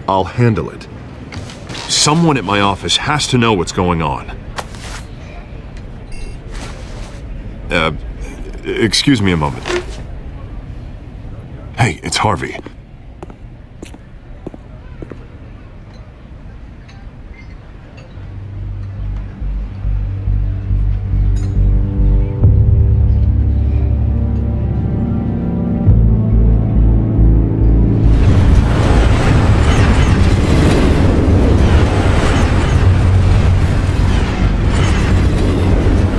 I'll handle it. Someone at my office has to know what's going on. Excuse me a moment. Hey, it's Harvey.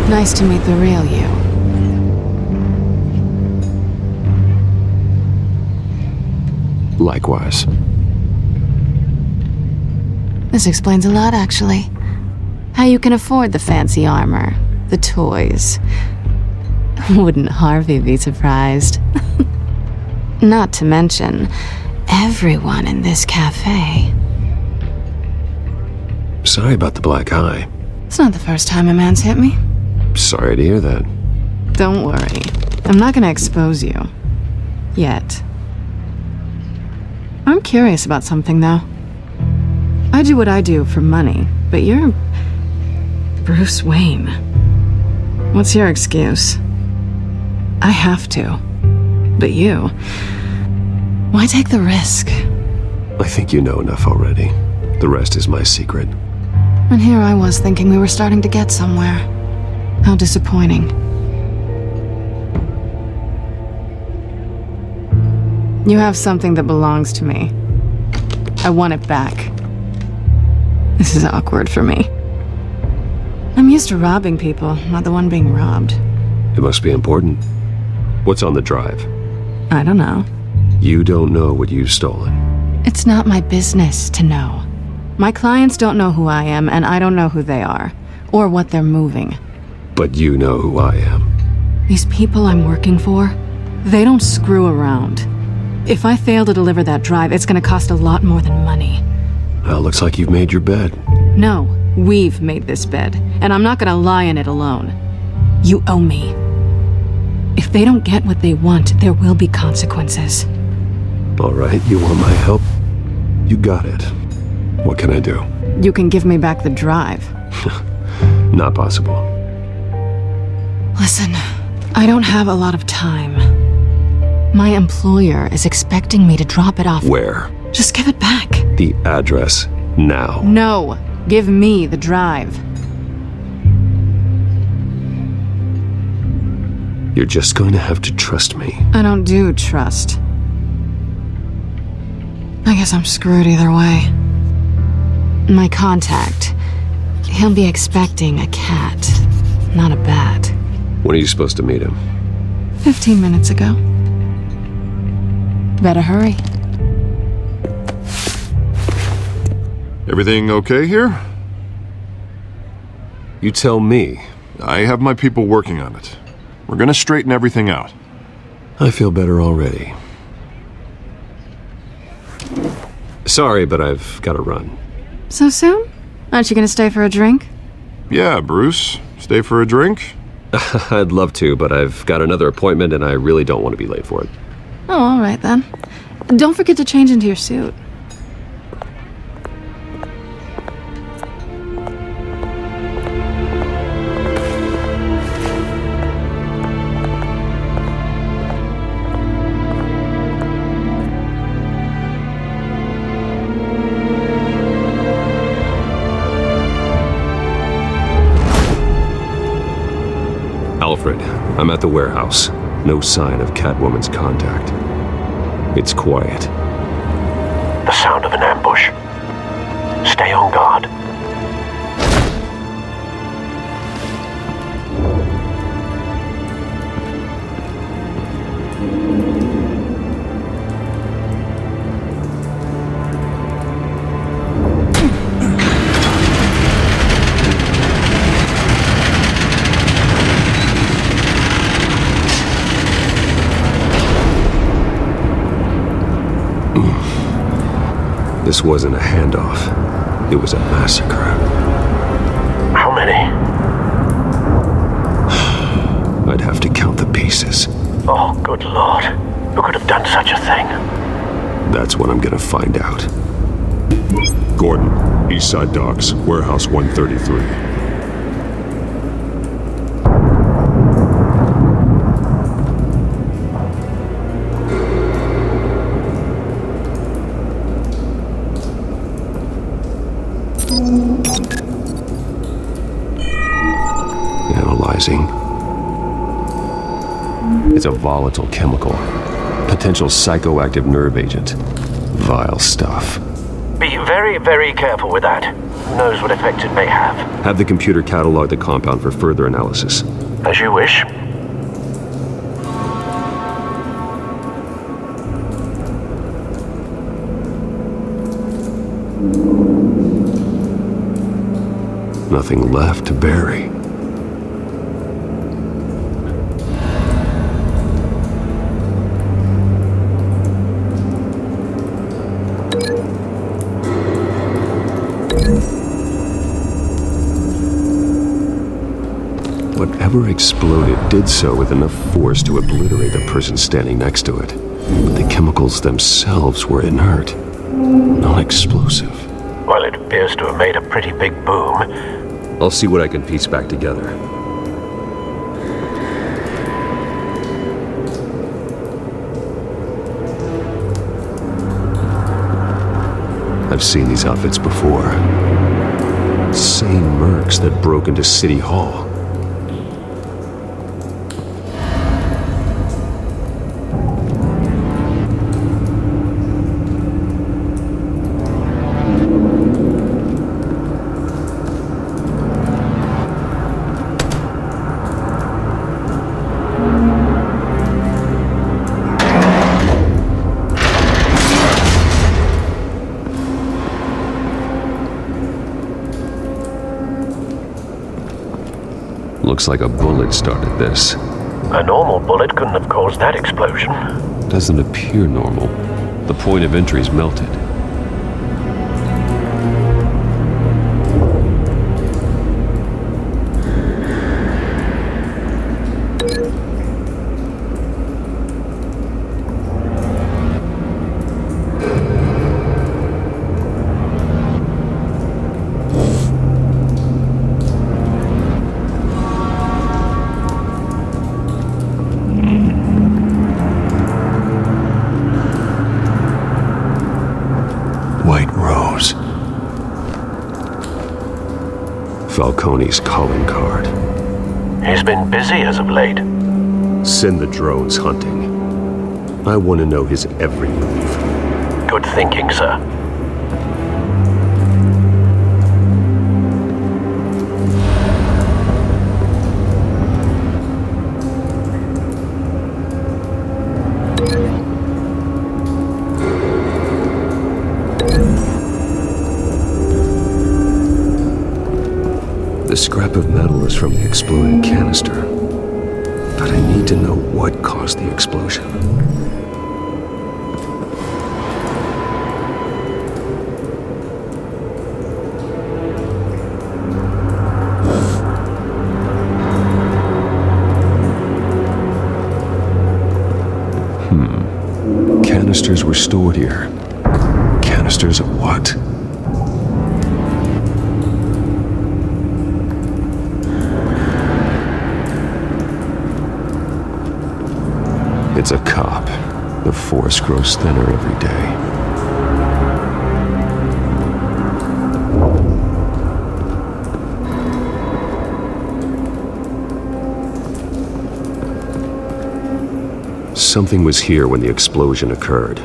Nice to meet the real you. Likewise. This explains a lot, actually. How you can afford the fancy armor, the toys. Wouldn't Harvey be surprised? Not to mention, everyone in this cafe. Sorry about the black eye. It's not the first time a man's hit me. Sorry to hear that. Don't worry. I'm not gonna expose you. Yet. I'm curious about something, though. I do what I do for money, but you're Bruce Wayne. What's your excuse? I have to. But you... why take the risk? I think you know enough already. The rest is my secret. And here I was thinking we were starting to get somewhere. How disappointing. You have something that belongs to me. I want it back. This is awkward for me. I'm used to robbing people, not the one being robbed. It must be important. What's on the drive? I don't know. You don't know what you've stolen. It's not my business to know. My clients don't know who I am, and I don't know who they are, or what they're moving. But you know who I am. These people I'm working for, they don't screw around. If I fail to deliver that drive, it's gonna cost a lot more than money. Well, looks like you've made your bed. No, we've made this bed, and I'm not gonna lie in it alone. You owe me. If they don't get what they want, there will be consequences. All right, you want my help? You got it. What can I do? You can give me back the drive. Not possible. Listen, I don't have a lot of time. My employer is expecting me to drop it off. Where? Just give it back. The address, now. No, give me the drive. You're just going to have to trust me. I don't do trust. I guess I'm screwed either way. My contact, he'll be expecting a cat, not a bat. When are you supposed to meet him? 15 minutes ago. Better hurry. Everything okay here? You tell me. I have my people working on it. We're gonna straighten everything out. I feel better already. Sorry, but I've got to run. So soon? Aren't you gonna stay for a drink? Yeah, Bruce. Stay for a drink? I'd love to, but I've got another appointment and I really don't want to be late for it. Oh, all right then. Don't forget to change into your suit. Alfred, I'm at the warehouse. No sign of Catwoman's contact. It's quiet. The sound of an ambush. Stay on guard. This wasn't a handoff. It was a massacre. How many? I'd have to count the pieces. Oh, good lord. Who could have done such a thing? That's what I'm gonna find out. Gordon, Eastside Docks, Warehouse 133. Analyzing. It's a volatile chemical. Potential psychoactive nerve agent. Vile stuff. Be very, very careful with that. Who knows what effect it may have. Have the computer catalog the compound for further analysis. As you wish. Nothing left to bury. Whatever exploded did so with enough force to obliterate the person standing next to it. But the chemicals themselves were inert, non-explosive. Well, it appears to have made a pretty big boom. I'll see what I can piece back together. I've seen these outfits before. Same mercs that broke into City Hall. Looks like a bullet started this. A normal bullet couldn't have caused that explosion. Doesn't appear normal. The point of entry's melted. Falcone's calling card. He's been busy as of late. Send the drones hunting. I want to know his every move. Good thinking, sir. The scrap of metal is from the exploded canister. But I need to know what caused the explosion. Canisters were stored here. Canisters of what? It's a cop. The force grows thinner every day. Something was here when the explosion occurred.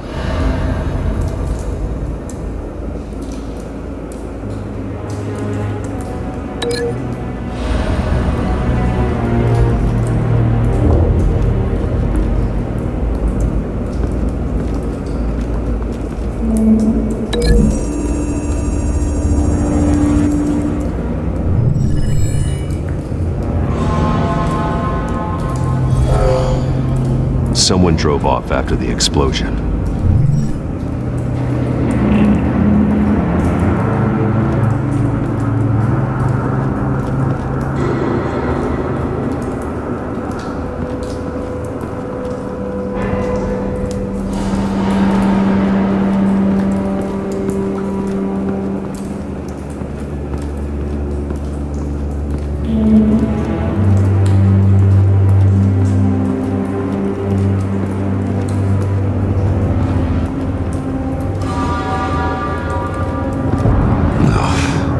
Someone drove off after the explosion.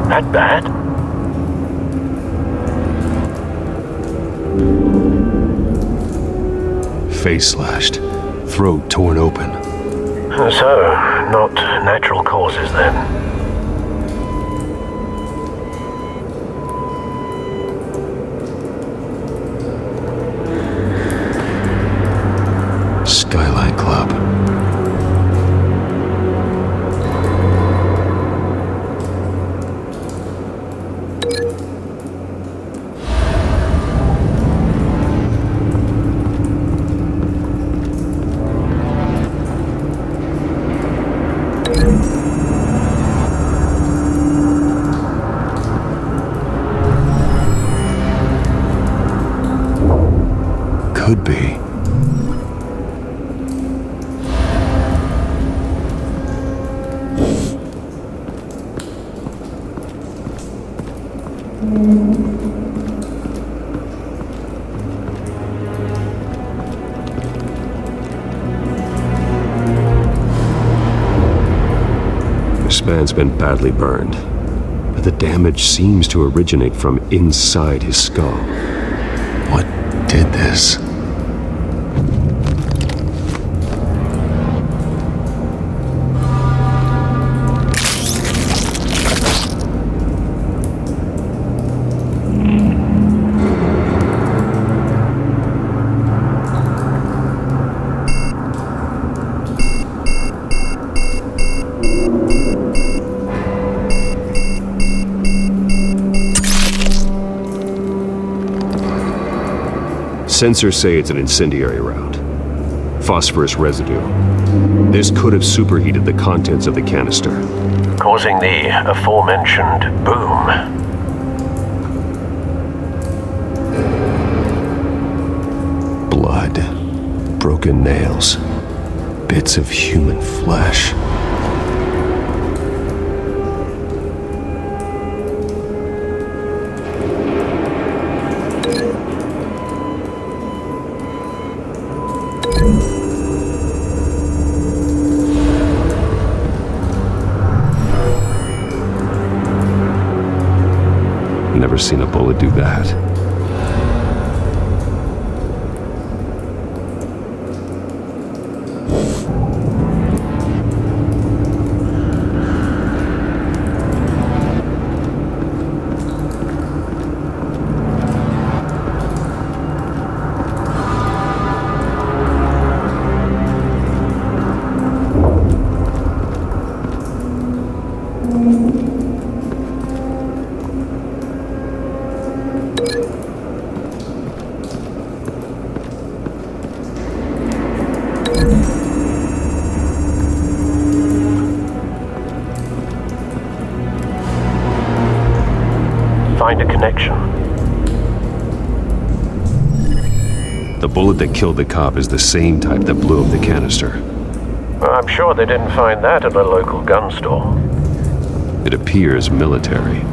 That bad? Face slashed, throat torn open. So, not natural causes then. Skyline Club. Could be. This man's been badly burned, but the damage seems to originate from inside his skull. What did this? Sensors say it's an incendiary round. Phosphorus residue. This could have superheated the contents of the canister, Causing the aforementioned boom. Blood, broken nails, bits of human flesh. Never never seen a bullet do that. Find a connection. The bullet that killed the cop is the same type that blew up the canister. I'm sure they didn't find that at a local gun store. It appears military.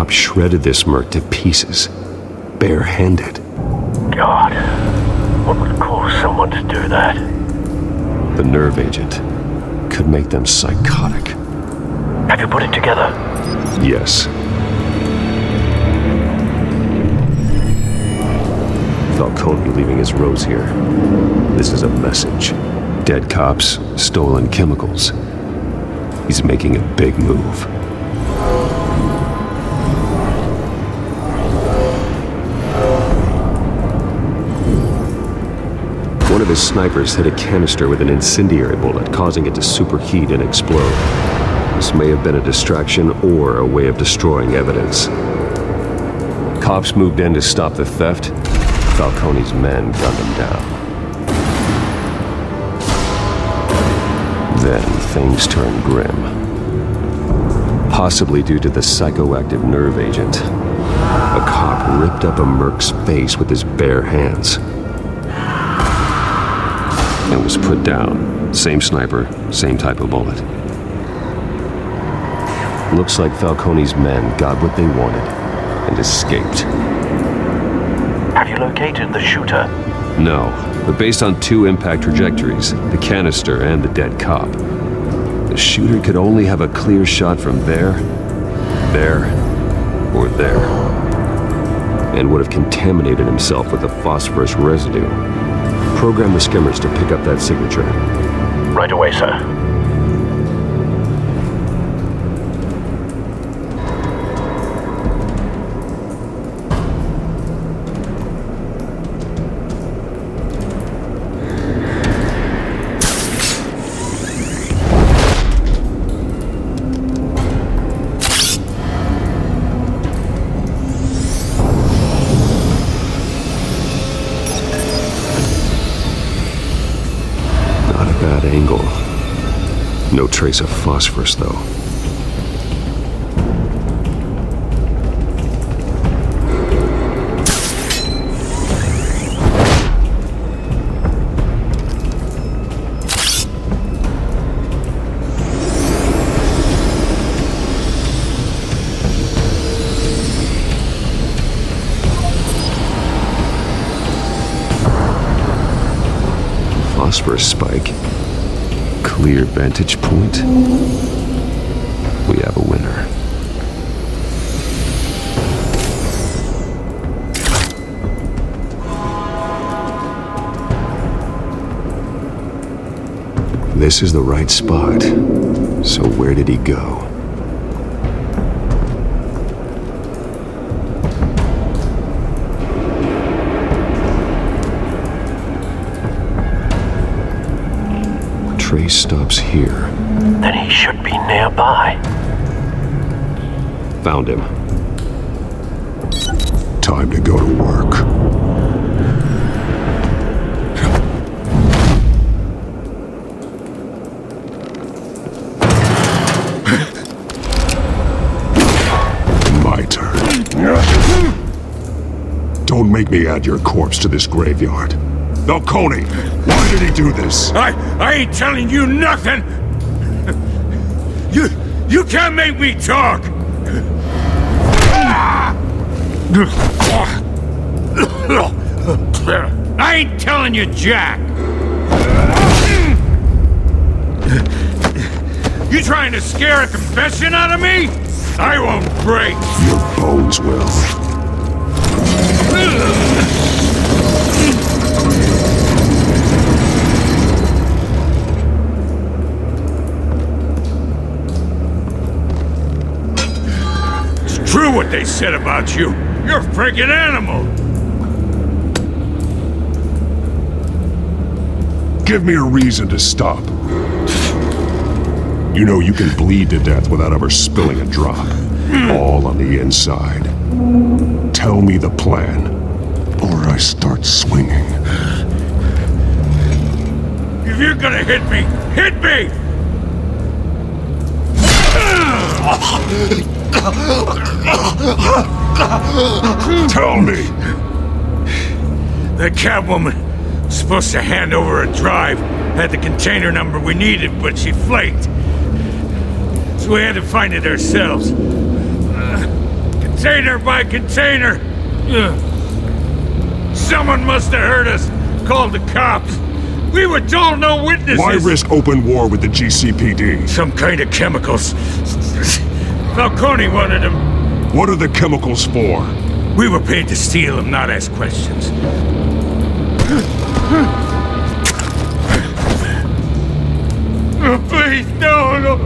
Shredded this merc to pieces, barehanded. God, what would cause someone to do that? The nerve agent could make them psychotic. Have you put it together? Yes. Falcone leaving his rose here. This is a message. Dead cops, stolen chemicals. He's making a big move. One of his snipers hit a canister with an incendiary bullet, causing it to superheat and explode. This may have been a distraction or a way of destroying evidence. Cops moved in to stop the theft. Falcone's men gunned him down. Then things turned grim. Possibly due to the psychoactive nerve agent. A cop ripped up a merc's face with his bare hands. And was put down. Same sniper, same type of bullet. Looks like Falcone's men got what they wanted and escaped. Have you located the shooter? No, but based on two impact trajectories, the canister and the dead cop, the shooter could only have a clear shot from there, or there, and would have contaminated himself with the phosphorus residue. Program the skimmers to pick up that signature. Right away, sir. Angle. No trace of phosphorus, though. Phosphorus spike. Clear vantage point. We have a winner. This is the right spot. So where did he go? Trace stops here. Then he should be nearby. Found him. Time to go to work. My turn. Don't make me add your corpse to this graveyard. Falcone, why did he do this? I ain't telling you nothing! You can't make me talk! I ain't telling you jack! You trying to scare a confession out of me? I won't break! Your bones will. True what they said about you. You're a freaking animal. Give me a reason to stop. You know you can bleed to death without ever spilling a drop. All on the inside. Tell me the plan, or I start swinging. If you're gonna hit me, hit me! Tell me! The cabwoman was supposed to hand over a drive. Had the container number we needed, but she flaked. So we had to find it ourselves. Container by container. Someone must have heard us. Called the cops. We were told no witnesses. Why risk open war with the GCPD? Some kind of chemicals. Falcone wanted them. What are the chemicals for? We were paid to steal them, not ask questions. Oh, please, no.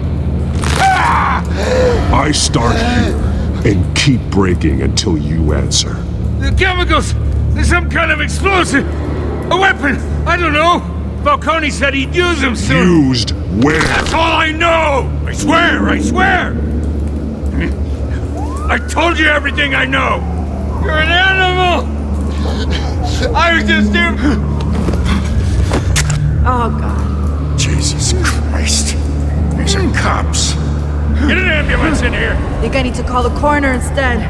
I start here and keep breaking until you answer. The chemicals! There's some kind of explosive! A weapon! I don't know! Falcone said he'd use them soon! Used where? That's all I know! I swear! I told you everything I know! You're an animal! I was just here... Oh, God. Jesus Christ. These are cops. Get an ambulance in here! I think I need to call the coroner instead.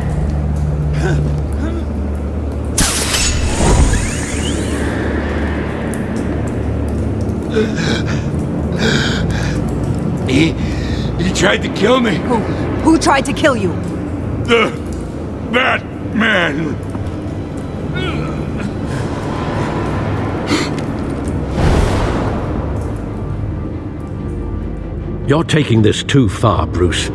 He tried to kill me. Who tried to kill you? The Batman. You're taking this too far, Bruce.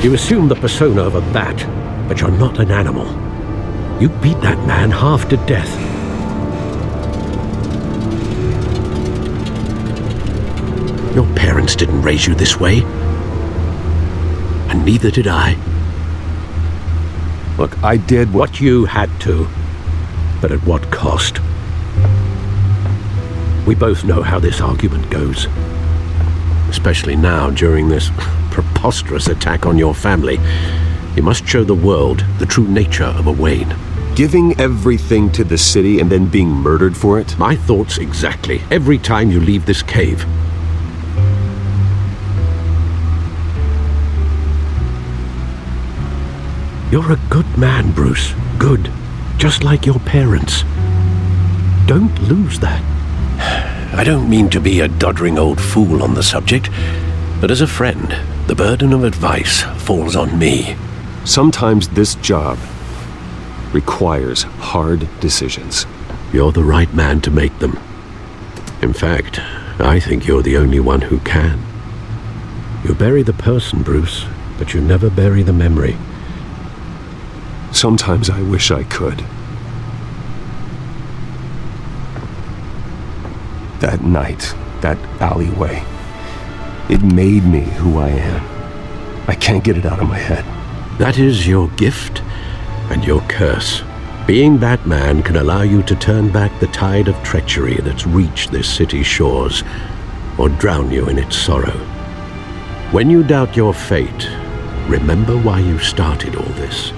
You assume the persona of a bat, but you're not an animal. You beat that man half to death. Your parents didn't raise you this way. And neither did I. Look, I did what you had to, but at what cost? We both know how this argument goes. Especially now, during this preposterous attack on your family. You must show the world the true nature of a Wayne. Giving everything to the city and then being murdered for it? My thoughts exactly. Every time you leave this cave. You're a good man, Bruce. Good. Just like your parents. Don't lose that. I don't mean to be a doddering old fool on the subject, but as a friend, the burden of advice falls on me. Sometimes this job requires hard decisions. You're the right man to make them. In fact, I think you're the only one who can. You bury the person, Bruce, but you never bury the memory. Sometimes I wish I could. That night, that alleyway, it made me who I am. I can't get it out of my head. That is your gift and your curse. Being Batman can allow you to turn back the tide of treachery that's reached this city's shores, or drown you in its sorrow. When you doubt your fate, remember why you started all this.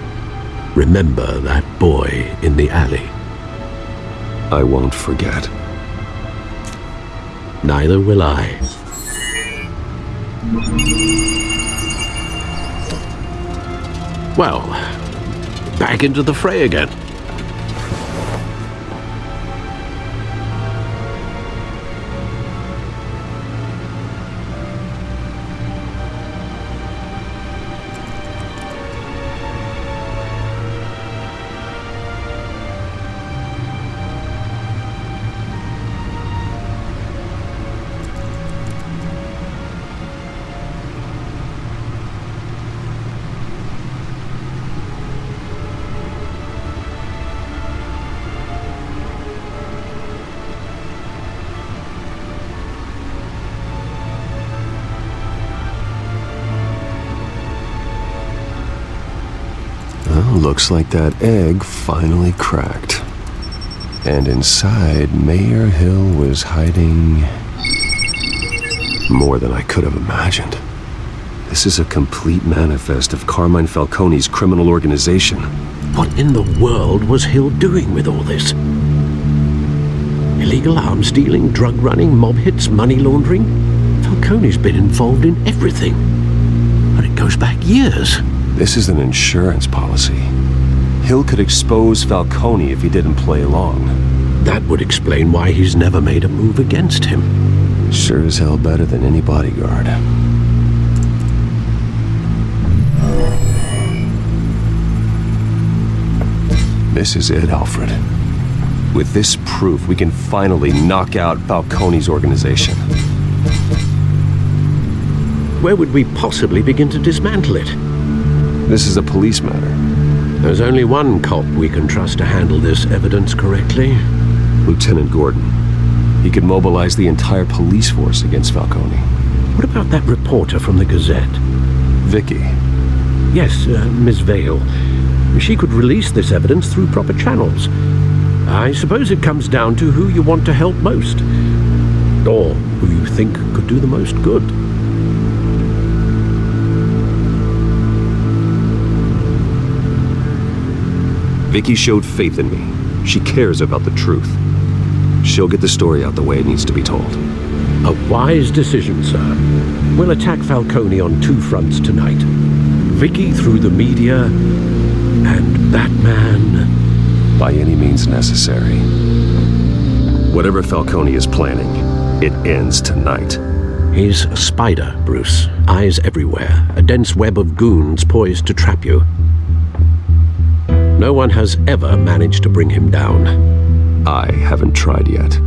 Remember that boy in the alley. I won't forget. Neither will I. Well, back into the fray again. Looks like that egg finally cracked. And inside, Mayor Hill was hiding more than I could have imagined. This is a complete manifest of Carmine Falcone's criminal organization. What in the world was Hill doing with all this? Illegal arms dealing, drug running, mob hits, money laundering? Falcone's been involved in everything. But it goes back years. This is an insurance policy. Hill could expose Falcone if he didn't play along. That would explain why he's never made a move against him. Sure as hell better than any bodyguard. This is it, Alfred. With this proof, we can finally knock out Falcone's organization. Where would we possibly begin to dismantle it? This is a police matter. There's only one cop we can trust to handle this evidence correctly. Lieutenant Gordon. He could mobilize the entire police force against Falcone. What about that reporter from the Gazette? Vicky. Yes, Miss Vale. She could release this evidence through proper channels. I suppose it comes down to who you want to help most. Or who you think could do the most good. Vicky showed faith in me. She cares about the truth. She'll get the story out the way it needs to be told. A wise decision, sir. We'll attack Falcone on two fronts tonight. Vicky through the media, and Batman by any means necessary. Whatever Falcone is planning, it ends tonight. He's a spider, Bruce. Eyes everywhere. A dense web of goons poised to trap you. No one has ever managed to bring him down. I haven't tried yet.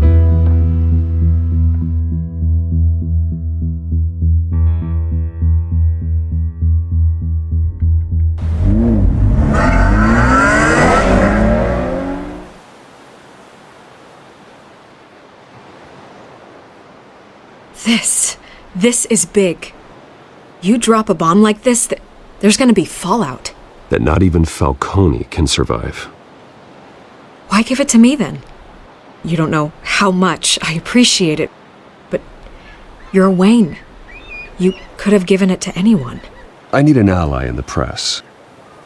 This is big. You drop a bomb like this, there's gonna be fallout. That not even Falcone can survive. Why give it to me then? You don't know how much I appreciate it, but you're a Wayne. You could have given it to anyone. I need an ally in the press.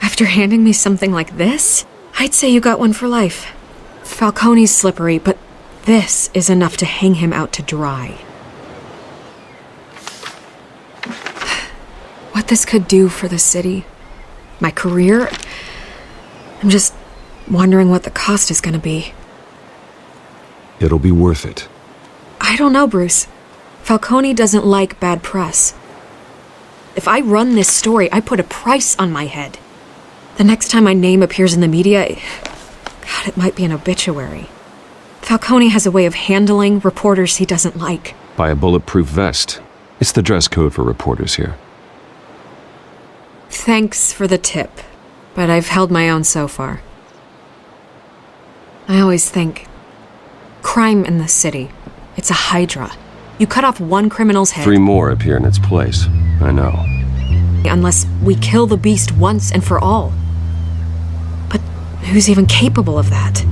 After handing me something like this, I'd say you got one for life. Falcone's slippery, but this is enough to hang him out to dry. What this could do for the city, my career, I'm just wondering what the cost is gonna be. It'll be worth it. I don't know, Bruce. Falcone doesn't like bad press. If I run this story, I put a price on my head. The next time my name appears in the media, God, it might be an obituary. Falcone has a way of handling reporters he doesn't like. Buy a bulletproof vest. It's the dress code for reporters here. Thanks for the tip. but I've held my own so far. I always think, crime in the city, it's a hydra. You cut off one criminal's head. 3 more appear in its place. I know. Unless we kill the beast once and for all. But who's even capable of that?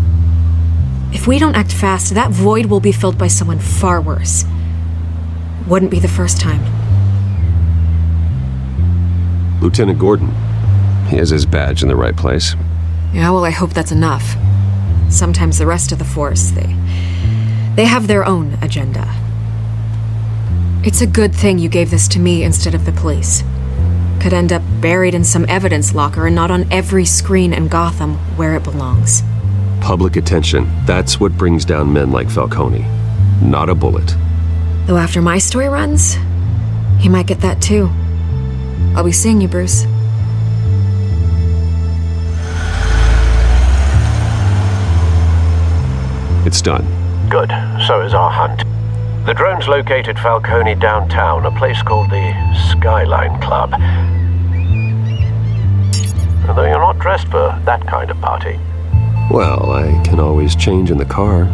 If we don't act fast, that void will be filled by someone far worse. Wouldn't be the first time. Lieutenant Gordon. He has his badge in the right place. Yeah, well, I hope that's enough. Sometimes the rest of the force, they have their own agenda. It's a good thing you gave this to me instead of the police. Could end up buried in some evidence locker and not on every screen in Gotham where it belongs. Public attention. That's what brings down men like Falcone. Not a bullet. Though after my story runs, he might get that too. I'll be seeing you, Bruce. It's done. Good. So is our hunt. The drone's located Falcone downtown, a place called the Skyline Club. Although you're not dressed for that kind of party. Well, I can always change in the car.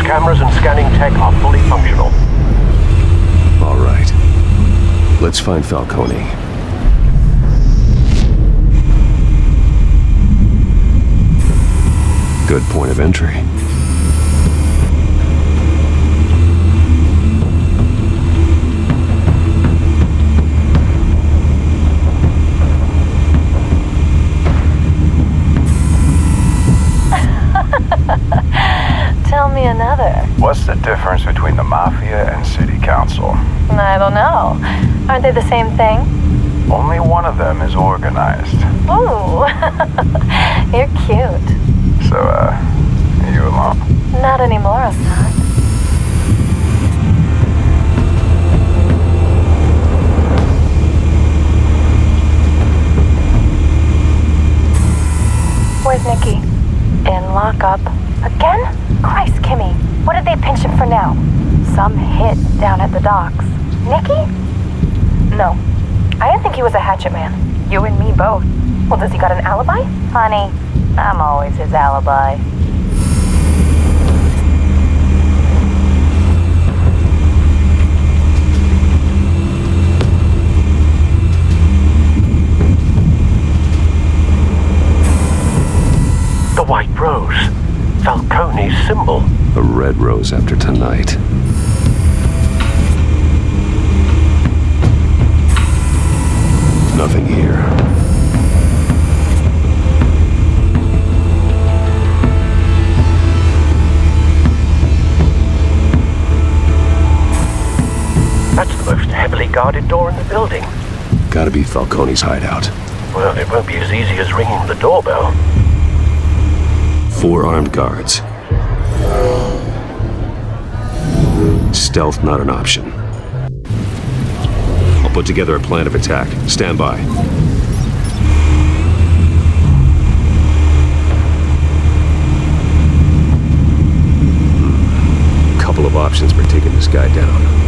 Cameras and scanning tech are fully functional. All right. Let's find Falcone. Good point of entry. Tell me another. What's the difference between the Mafia and City Council? I don't know. Aren't they the same thing? Only one of them is organized. Ooh, you're cute. So, are you alone? Not anymore, I'm not. Where's Nikki? In lockup. Again? Christ, Kimmy. What did they pinch him for now? Some hit down at the docks. Nikki? No. I didn't think he was a hatchet man. You and me both. Well, does he got an alibi? Honey, I'm always his alibi. The White Rose. Falcone's symbol. A red rose after tonight. Nothing here. That's the most heavily guarded door in the building. Gotta be Falcone's hideout. Well, it won't be as easy as ringing the doorbell. 4 armed guards. Stealth not an option. I'll put together a plan of attack. Stand by. Couple of options for taking this guy down.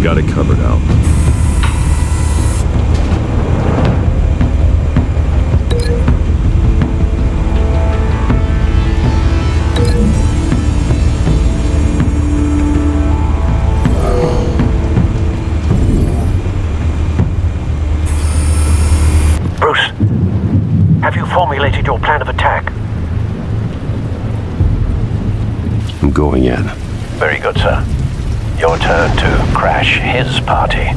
We've got it covered, Al. Bruce, have you formulated your plan of attack? I'm going in. Very good, sir. Your turn to crash his party.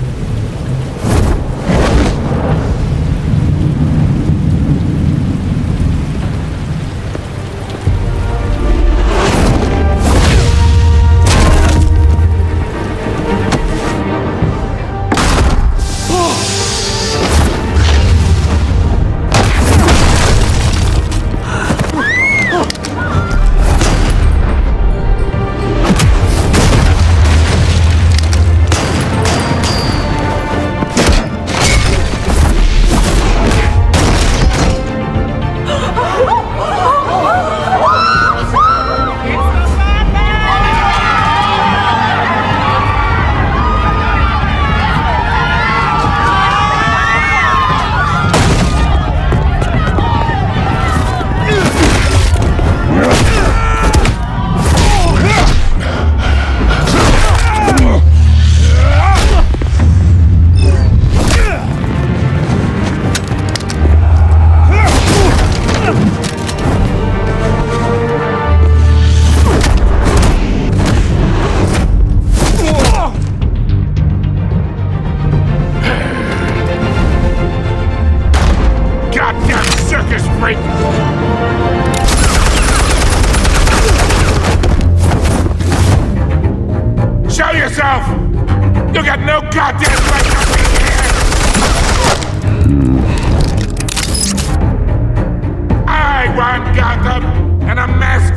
Show yourself! You got no goddamn right to be here! I want Gotham and a mask!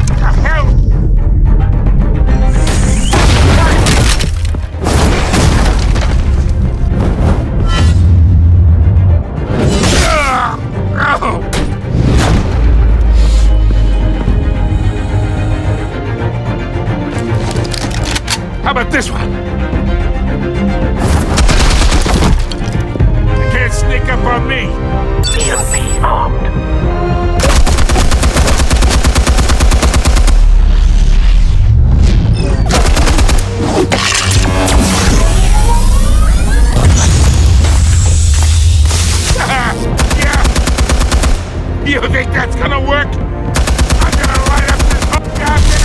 The hell? How about this one? You can't sneak up on me. EMP armed. Yeah. You think that's gonna work? I'm gonna light up this whole goddamn...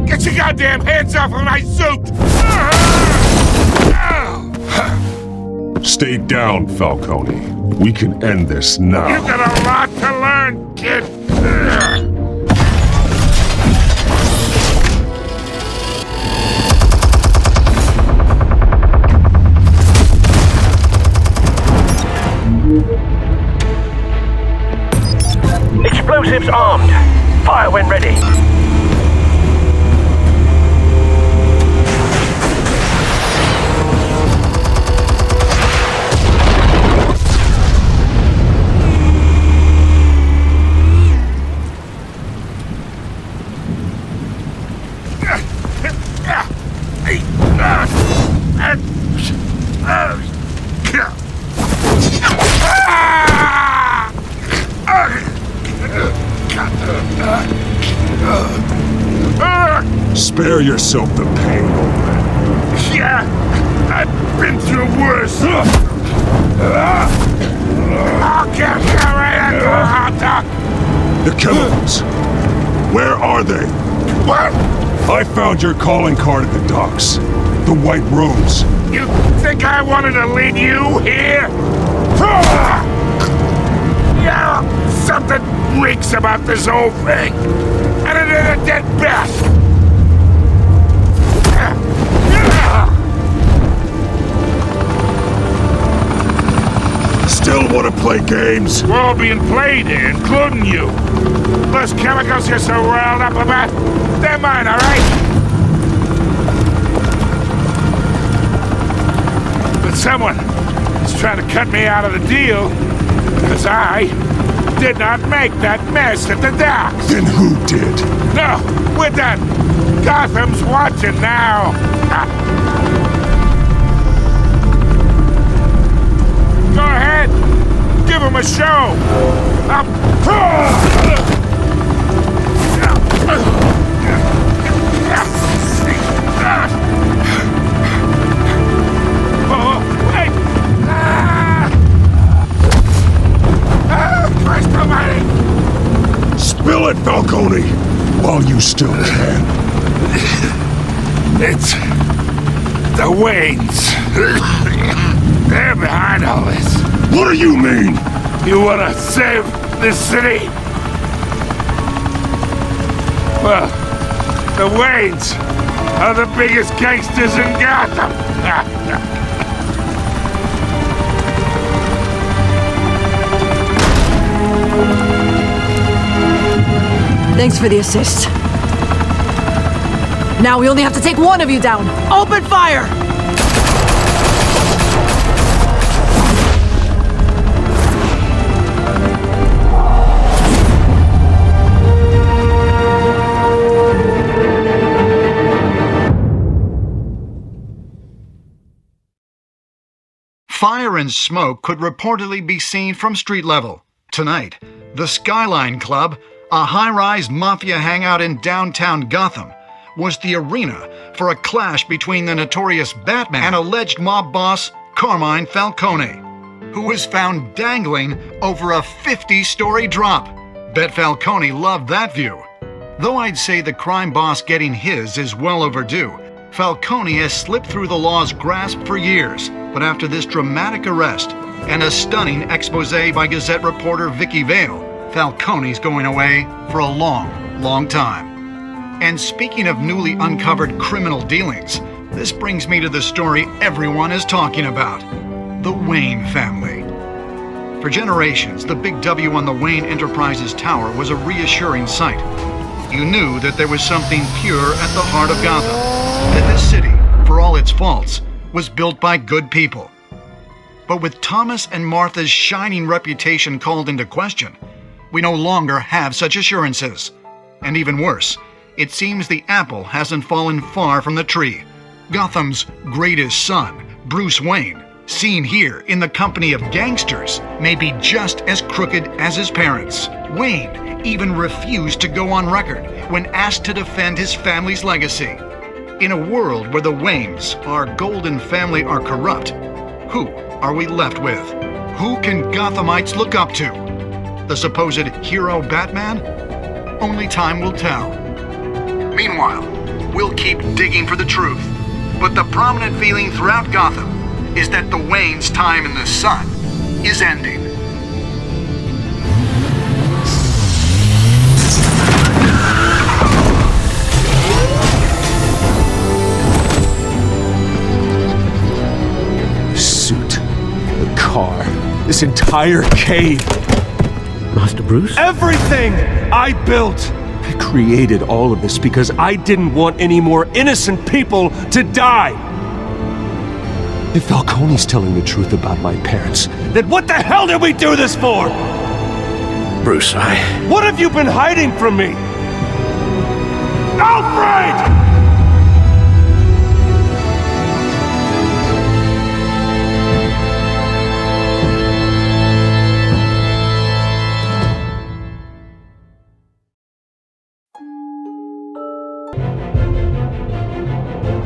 Get your goddamn hands off of my suit! Stay down, Falcone. We can end this now. You got a lot to learn, kid. Explosives armed. Fire when ready. Spare yourself the pain, old man. Yeah, I've been through worse. I'll get you right after a hot dog. The chemicals. Where are they? What? I found your calling card at the docks. The White Rose. You think I wanted to lead you here? Yeah, something reeks about this whole thing. And it is a dead best. Still want to play games? We're all being played here, including you. Those chemicals you're so riled up about, they're mine, all right? But someone is trying to cut me out of the deal, because I did not make that mess at the docks. Then who did? No, we're done. Gotham's watching now. Go ahead. Give him a show. Christ almighty! Spill it, Falcone, while you still can. It's the Waynes. They're behind all this. What do you mean? You want to save this city? Well, the Waynes are the biggest gangsters in Gotham. Thanks for the assist. Now we only have to take one of you down. Open fire! Fire and smoke could reportedly be seen from street level. Tonight, the Skyline Club, a high-rise mafia hangout in downtown Gotham, was the arena for a clash between the notorious Batman and alleged mob boss Carmine Falcone, who was found dangling over a 50-story drop. Bet Falcone loved that view. Though I'd say the crime boss getting his is well overdue, Falcone has slipped through the law's grasp for years. But after this dramatic arrest and a stunning expose by Gazette reporter Vicky Vale, Falcone's going away for a long time. And speaking of newly uncovered criminal dealings, this brings me to the story everyone is talking about: the Wayne family. For generations, the big W on the Wayne Enterprises Tower was a reassuring sight. You knew that there was something pure at the heart of Gotham, that this city, for all its faults, was built by good people. But with Thomas and Martha's shining reputation called into question, we no longer have such assurances. And even worse, it seems the apple hasn't fallen far from the tree. Gotham's greatest son, Bruce Wayne, seen here in the company of gangsters, may be just as crooked as his parents. Wayne even refused to go on record when asked to defend his family's legacy. In a world where the Waynes, our golden family, are corrupt, who are we left with? Who can Gothamites look up to? The supposed hero Batman? Only time will tell. Meanwhile, we'll keep digging for the truth. But the prominent feeling throughout Gotham is that the Waynes' time in the sun is ending. Car, this entire cave. Master Bruce? Everything I built. I created all of this because I didn't want any more innocent people to die. If Falcone's telling the truth about my parents, then what the hell did we do this for? Bruce, What have you been hiding from me? Alfred!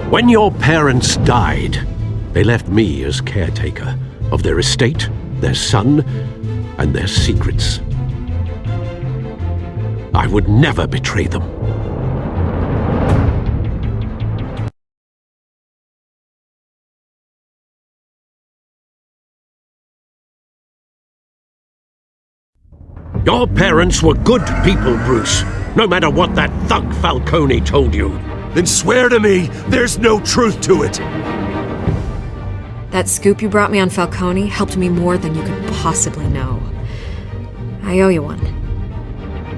When your parents died, they left me as caretaker of their estate, their son, and their secrets. I would never betray them. Your parents were good people, Bruce, no matter what that thug Falcone told you. Then swear to me there's no truth to it. That scoop you brought me on Falcone helped me more than you could possibly know. I owe you one.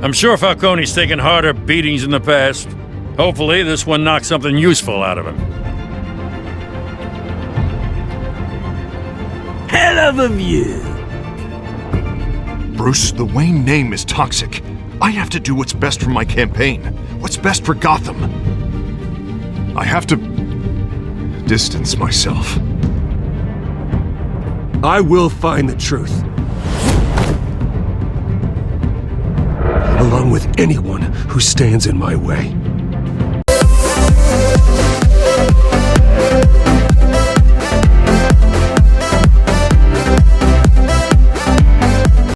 I'm sure Falcone's taken harder beatings in the past. Hopefully this one knocks something useful out of him. Hell of a view. Bruce, the Wayne name is toxic. I have to do what's best for my campaign. What's best for Gotham. I have to distance myself. I will find the truth. Along with anyone who stands in my way.